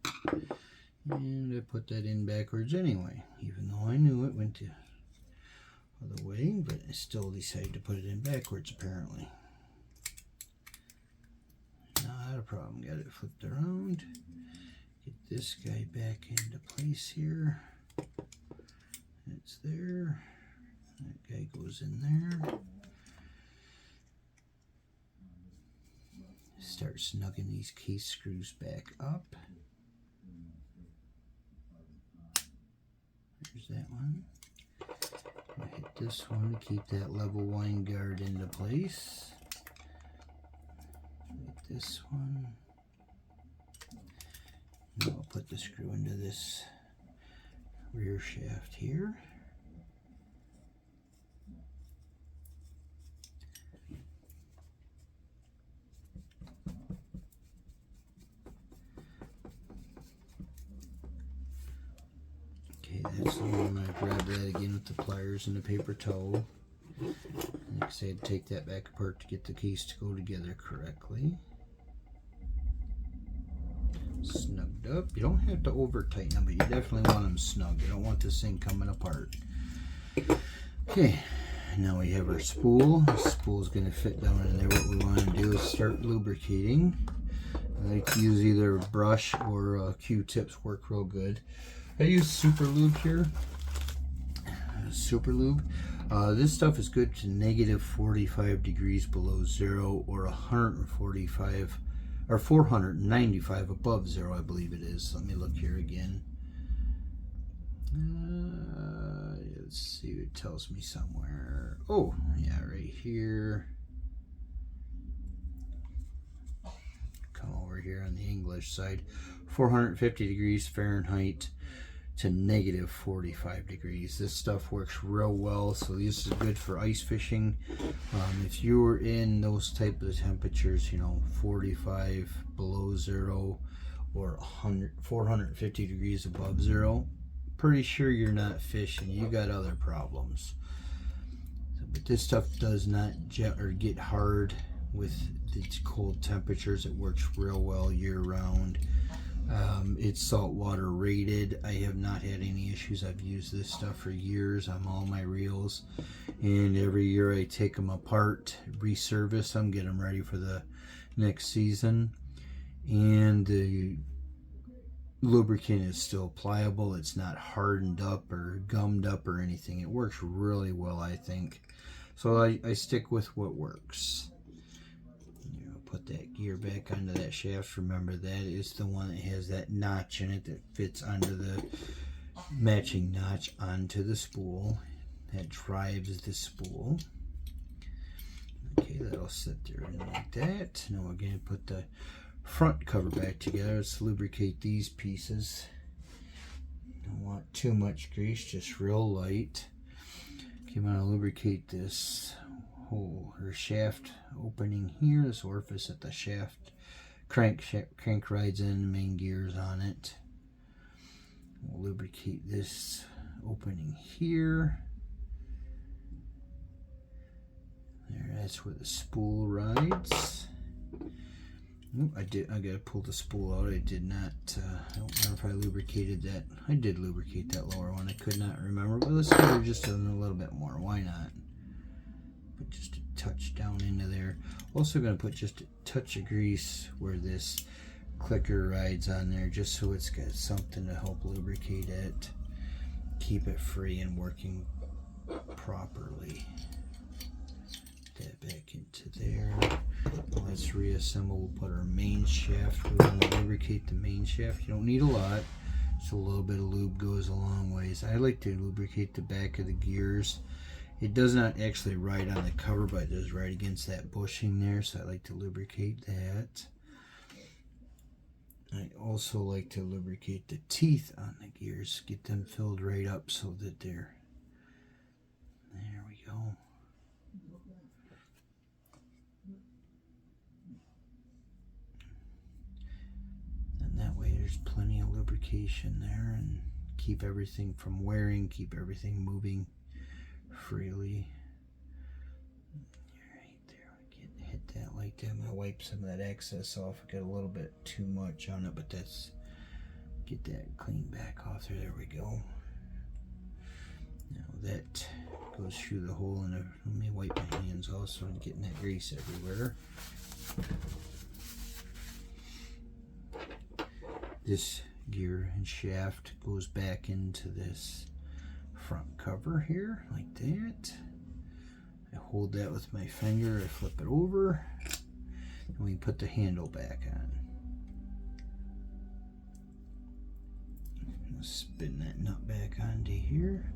and I put that in backwards anyway, even though I knew it went the other way, but I still decided to put it in backwards apparently. Not a problem. Got it flipped around. Get this guy back into place here. It's there. That guy goes in there. Start snugging these case screws back up. There's that one. I'll hit this one to keep that level wind guard into place. Hit this one. Now I'll put the screw into this rear shaft here. That's the one. I grab that again with the pliers and the paper towel. Next, I had to take that back apart to get the case to go together correctly. Snugged up. You don't have to over tighten them, but you definitely want them snug. You don't want this thing coming apart. Okay, now we have our spool. The spool is going to fit down in there. What we want to do is start lubricating. I like to use either a brush or Q-tips, work real good. I use Super Lube here. Super Lube. This stuff is good to negative 45 degrees below zero, or 145 or 495 above zero, I believe it is. Let me look here again. Let's see, it tells me somewhere. Oh, yeah, right here. Come over here on the English side. 450 degrees Fahrenheit to negative 45 degrees. This stuff works real well, so this is good for ice fishing. If you were in those type of temperatures, you know, 45 below zero or 450 degrees above zero, pretty sure you're not fishing. You got other problems. But this stuff does not get hard with the cold temperatures. It works real well year round. It's saltwater rated. I have not had any issues. I've used this stuff for years on all my reels, and every year I take them apart, resurface them, get them ready for the next season, and the lubricant is still pliable. It's not hardened up or gummed up or anything. It works really well, I think. So I stick with what works. Put that gear back onto that shaft. Remember, that is the one that has that notch in it that fits onto the matching notch onto the spool. That drives the spool. Okay, that'll sit there like that. Now we're going to put the front cover back together. Let's lubricate these pieces. Don't want too much grease, just real light. Okay, I'm going to lubricate this hole or shaft opening here, this orifice at the shaft crank rides in, the main gears on it. We'll lubricate this opening here. There, that's where the spool rides. Ooh, I gotta pull the spool out. I did not, I don't remember if I lubricated that. I did lubricate that lower one. I could not remember, but let's give her just a little bit more. Why not? Put just a touch down into there. Also gonna put just a touch of grease where this clicker rides on there, just so it's got something to help lubricate it. Keep it free and working properly. That back into there. Let's reassemble. We'll put our main shaft. We want to lubricate the main shaft. You don't need a lot, so a little bit of lube goes a long ways. I like to lubricate the back of the gears. It does not actually ride on the cover, but it does ride against that bushing there, so I like to lubricate that. I also like to lubricate the teeth on the gears, get them filled right up so that they're, there we go. And that way there's plenty of lubrication there, and keep everything from wearing, keep everything moving freely. Right there, we can hit that like that. I'm going to wipe some of that excess off. I got a little bit too much on it, but that's, get that clean back off there. There we go. Now that goes through the hole in the, let me wipe my hands off so I'm getting that grease everywhere. This gear and shaft goes back into this front cover here, like that. I hold that with my finger, I flip it over, and we put the handle back on. I'll spin that nut back onto here.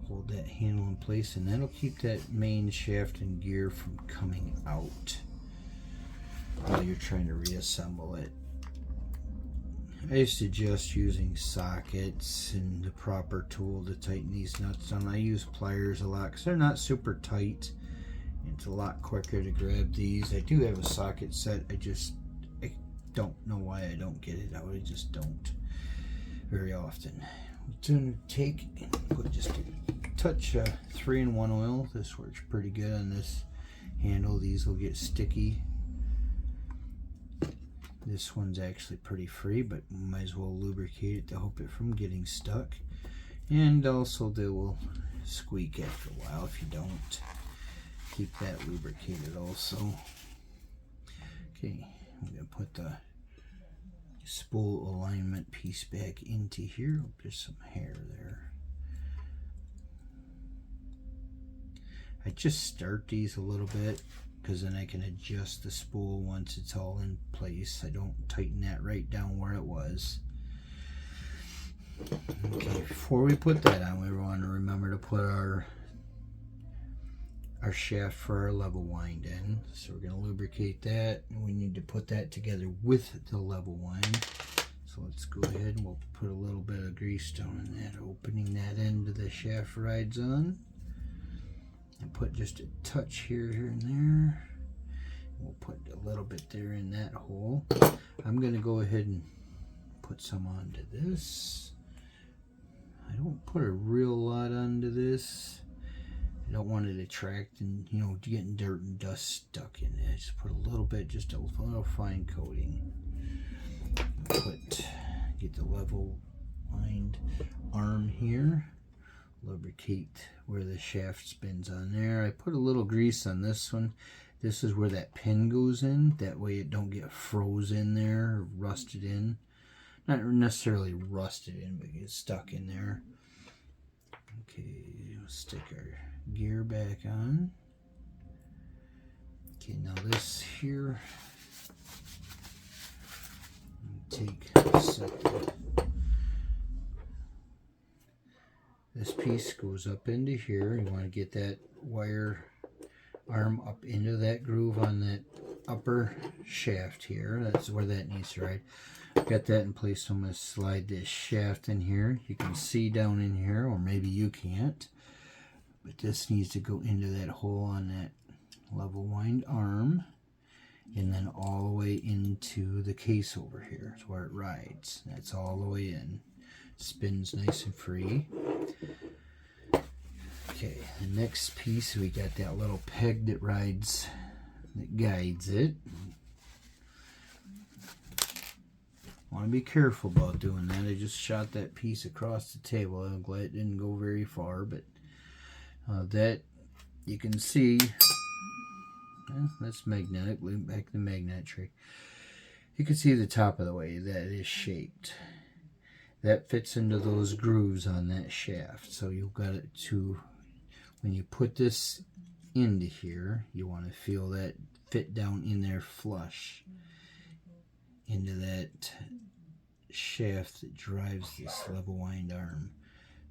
Hold that handle in place, and that'll keep that main shaft and gear from coming out while you're trying to reassemble it. I suggest using sockets and the proper tool to tighten these nuts on. I use pliers a lot because they're not super tight. It's a lot quicker to grab these. I do have a socket set. I don't know why I don't get it out. I just don't very often. I'm going to take and put just a touch 3-in-1 oil. This works pretty good on this handle. These will get sticky. This one's actually pretty free, but might as well lubricate it to help it from getting stuck. And also they will squeak after a while if you don't. Keep that lubricated also. Okay, I'm going to put the spool alignment piece back into here. Oh, there's some hair there. I just start these a little bit, because then I can adjust the spool once it's all in place. I don't tighten that right down where it was. Okay, before we put that on, we want to remember to put our shaft for our level wind in. So we're going to lubricate that, and we need to put that together with the level wind. So let's go ahead and we'll put a little bit of grease down in that, opening that end of the shaft rides on. And put just a touch here and there. We'll put a little bit there in that hole. I'm going to go ahead and put some onto this. I don't put a real lot onto this. I don't want it attracting, you know, getting dirt and dust stuck in it. Just put a little bit, just a little fine coating. Get the level wind arm here. Lubricate where the shaft spins on there. I put a little grease on this one. This is where that pin goes in. That way it don't get froze in there or rusted in. Not necessarily rusted in, but get stuck in there. Okay, we'll stick our gear back on. Okay, now this here, this piece goes up into here. You want to get that wire arm up into that groove on that upper shaft here. That's where that needs to ride. Got that in place, so I'm going to slide this shaft in here. You can see down in here, or maybe you can't, but this needs to go into that hole on that level wind arm. and then all the way into the case over here. It's where it rides. That's all the way in. Spins nice and free. Okay, the next piece, we got that little peg that rides, that guides it. Want to be careful about doing that. I just shot that piece across the table. I'm glad it didn't go very far, but that you can see, that's magnetic. Back to the magnet trick. You can see the top of the way that is shaped. That fits into those grooves on that shaft. So you've got it to, when you put this into here, you want to feel that fit down in there flush into that shaft that drives this level wind arm.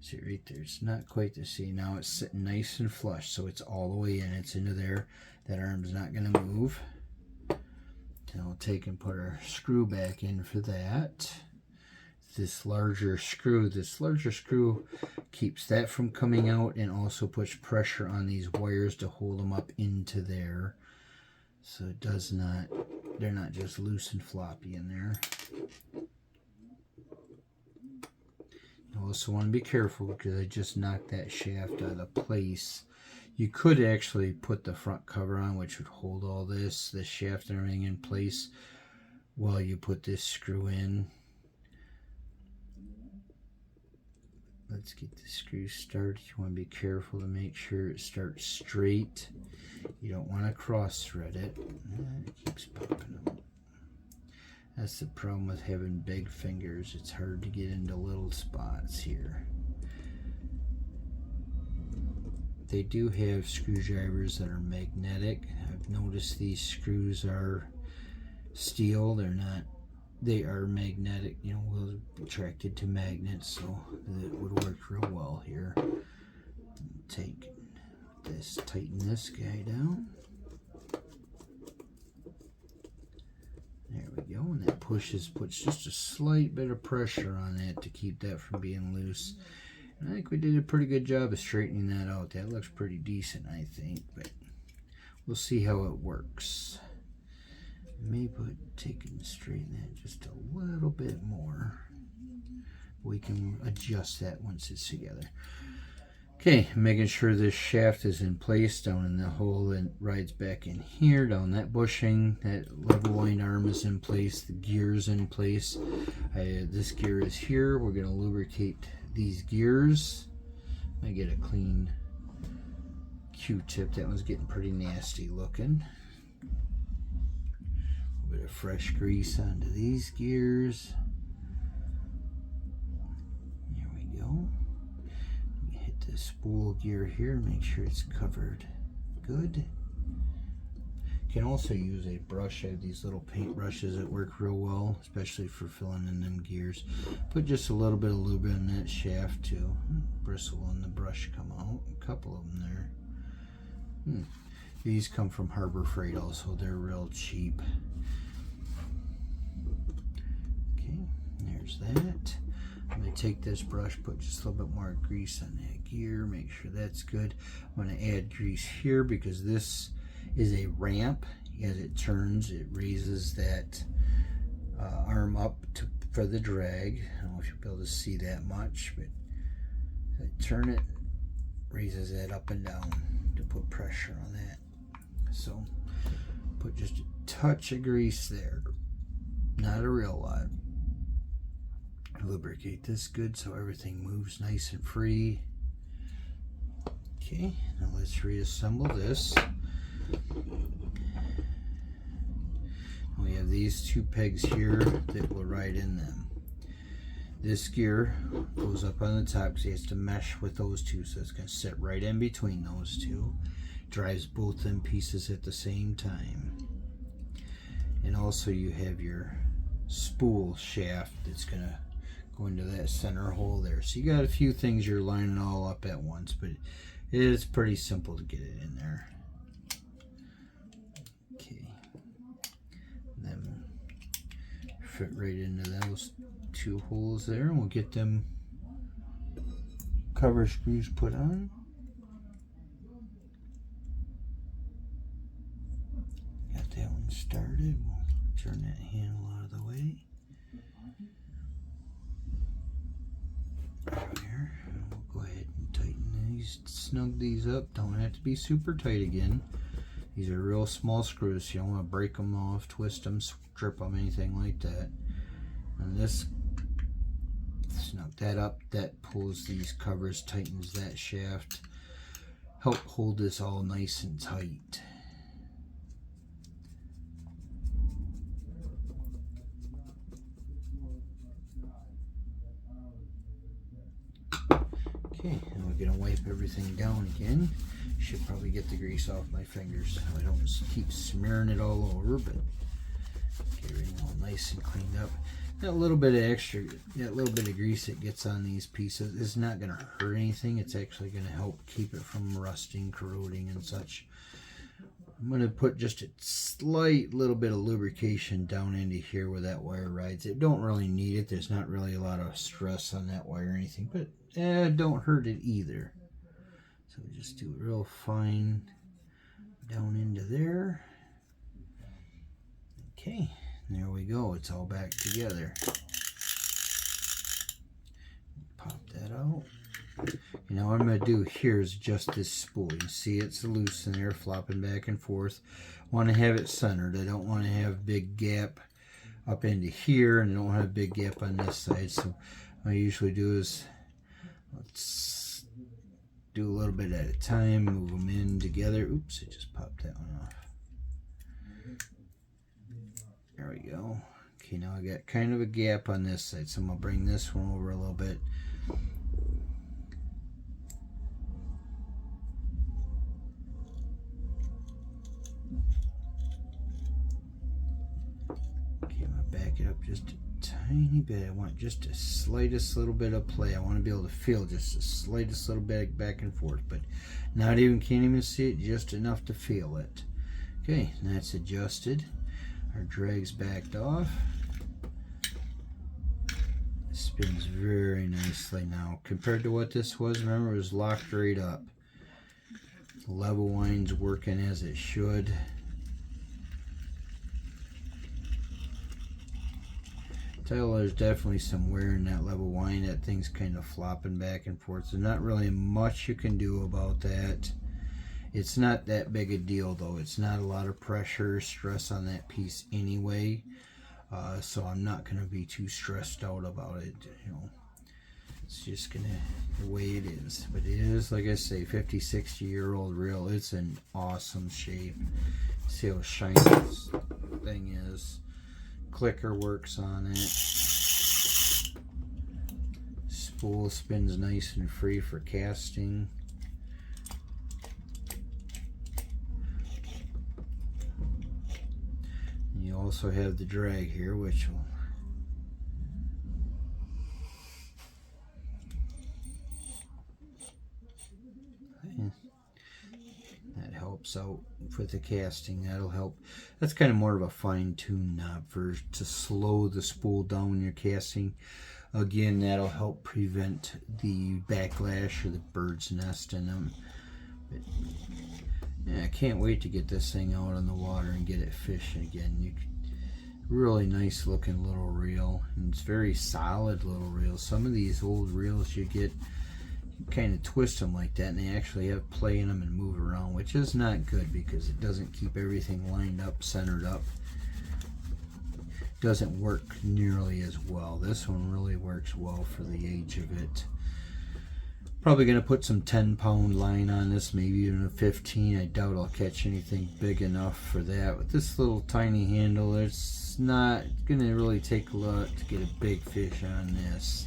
See right there, it's not quite the same. Now it's sitting nice and flush, so it's all the way in. It's into there. That arm's not going to move. And I'll take and put our screw back in for that. This larger screw keeps that from coming out and also puts pressure on these wires to hold them up into there. So it does not, they're not just loose and floppy in there. You also want to be careful because I just knocked that shaft out of place. You could actually put the front cover on, which would hold all this shaft and everything in place while you put this screw in. Let's get the screw started. You want to be careful to make sure it starts straight. You don't want to cross thread it. It keeps popping up. That's the problem with having big fingers. It's hard to get into little spots here. They do have screwdrivers that are magnetic. I've noticed these screws are steel. They're not. They are magnetic, you know, will be attracted to magnets, so it would work real well here. Take this, tighten this guy down. There we go, and that puts just a slight bit of pressure on that to keep that from being loose. And I think we did a pretty good job of straightening that out. That looks pretty decent, I think, but we'll see how it works. Maybe take and straighten that just a little bit more. We can adjust that once it's together. Okay, making sure this shaft is in place down in the hole that rides back in here, down that bushing. That level wind arm is in place, the gear's in place. This gear is here. We're going to lubricate these gears. I get a clean Q-tip. That one's getting pretty nasty looking. Bit of fresh grease onto these gears. There we go. Hit the spool gear here, make sure it's covered good. You can also use a brush. I have these little paint brushes that work real well, especially for filling in them gears. Put just a little bit of lube in that shaft too. Bristle and the brush come out. A couple of them there. These come from Harbor Freight also. They're real cheap. There's that. I'm going to take this brush, put just a little bit more grease on that gear, make sure that's good. I'm going to add grease here because this is a ramp. As it turns, it raises that arm up for the drag. I don't know if you'll be able to see that much, but as I turn it, raises that up and down to put pressure on that. So put just a touch of grease there, not a real lot. Lubricate this good so everything moves nice and free. Okay, now let's reassemble this. We have these two pegs here that will ride in them. This gear goes up on the top because it has to mesh with those two, so it's going to sit right in between those two. Drives both them pieces at the same time. And also you have your spool shaft that's going to go into that center hole there. So you got a few things you're lining all up at once, but it is pretty simple to get it in there. Okay. And then fit right into those two holes there, and we'll get them cover screws put on. Got that one started. turn that handle out of the way. There. We'll go ahead and tighten these, snug these up. Don't have to be super tight again. These are real small screws, so you don't want to break them off, twist them, strip them, anything like that. And this, snug that up, that pulls these covers, tightens that shaft, help hold this all nice and tight. Okay, and we're going to wipe everything down again. Should probably get the grease off my fingers so I don't keep smearing it all over, but get everything all nice and cleaned up. That little bit of extra, that little bit of grease that gets on these pieces is not going to hurt anything. It's actually going to help keep it from rusting, corroding, and such. I'm going to put just a slight little bit of lubrication down into here where that wire rides. It don't really need it. There's not really a lot of stress on that wire or anything, but don't hurt it either. So we just do it real fine down into there. Okay, there we go. It's all back together. Pop that out. Now what I'm going to do here is adjust this spool. You see it's loose in there, flopping back and forth. I want to have it centered. I don't want to have a big gap up into here, and I don't have a big gap on this side. So what I usually do is, let's do a little bit at a time, move them in together. Oops, I just popped that one off. There we go. Okay, now I got kind of a gap on this side, so I'm going to bring this one over a little bit. Okay, I'm going to back it up just a tiny bit. I want just the slightest little bit of play. I want to be able to feel just the slightest little bit back and forth, but not even, can't even see it, just enough to feel it. Okay, that's adjusted. Our drag's backed off. It spins very nicely now compared to what this was. Remember, it was locked right up. The level wine's working as it should. Tell there's definitely some wear in that level wine. That thing's kind of flopping back and forth. There's not really much you can do about that. It's not that big a deal though. It's not a lot of pressure, stress on that piece anyway. So I'm not going to be too stressed out about it. You know, it's just gonna the way it is. But it is, like I say, 50, 60-year-old reel. It's in awesome shape. See how shiny this thing is. Clicker works on it. Spool spins nice and free for casting. You also have the drag here, which will that helps out with the casting. That'll help. That's kind of more of a fine-tuned knob to slow the spool down when you're casting. Again, that'll help prevent the backlash or the bird's nest in them. But yeah, I can't wait to get this thing out on the water and get it fishing again. Really nice looking little reel, and it's very solid little reel. Some of these old reels you get, you kind of twist them like that, and they actually have play in them and move around, which is not good because it doesn't keep everything lined up, centered up. Doesn't work nearly as well. This one really works well for the age of it. Probably going to put some 10-pound line on this, maybe even a 15. I doubt I'll catch anything big enough for that. With this little tiny handle, it's not going to really take a lot to get a big fish on this.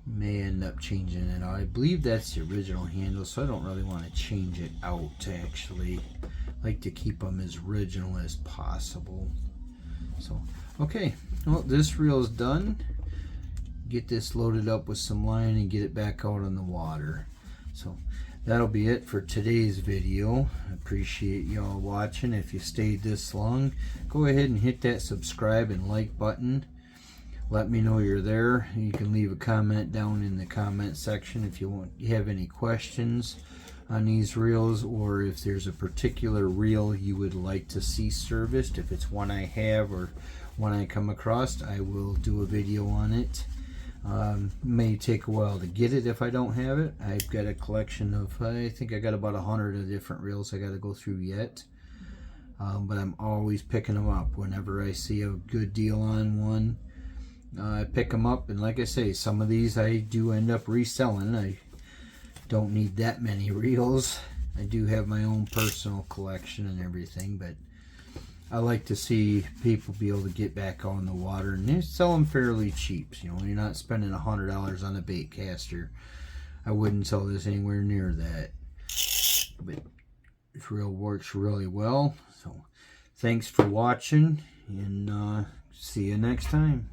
May end up changing it out. I believe that's the original handle, so I don't really want to change it out actually. I like to keep them as original as possible. So, okay, well, this reel is done. Get this loaded up with some line and get it back out on the water. So that'll be it for today's video. I appreciate y'all watching. If you stayed this long, go ahead and hit that subscribe and like button. Let me know you're there. You can leave a comment down in the comment section if you have any questions on these reels, or if there's a particular reel you would like to see serviced. If it's one I have or one I come across, I will do a video on it. May take a while to get it if I don't have it. I've got a collection of, I think I got about 100 of different reels I got to go through yet. But I'm always picking them up whenever I see a good deal on one. I pick them up, and like I say, some of these I do end up reselling. I don't need that many reels. I do have my own personal collection and everything, but I like to see people be able to get back on the water, and they sell them fairly cheap. You know, when you're not spending $100 on a baitcaster, I wouldn't sell this anywhere near that. But this reel works really well. So thanks for watching, and see you next time.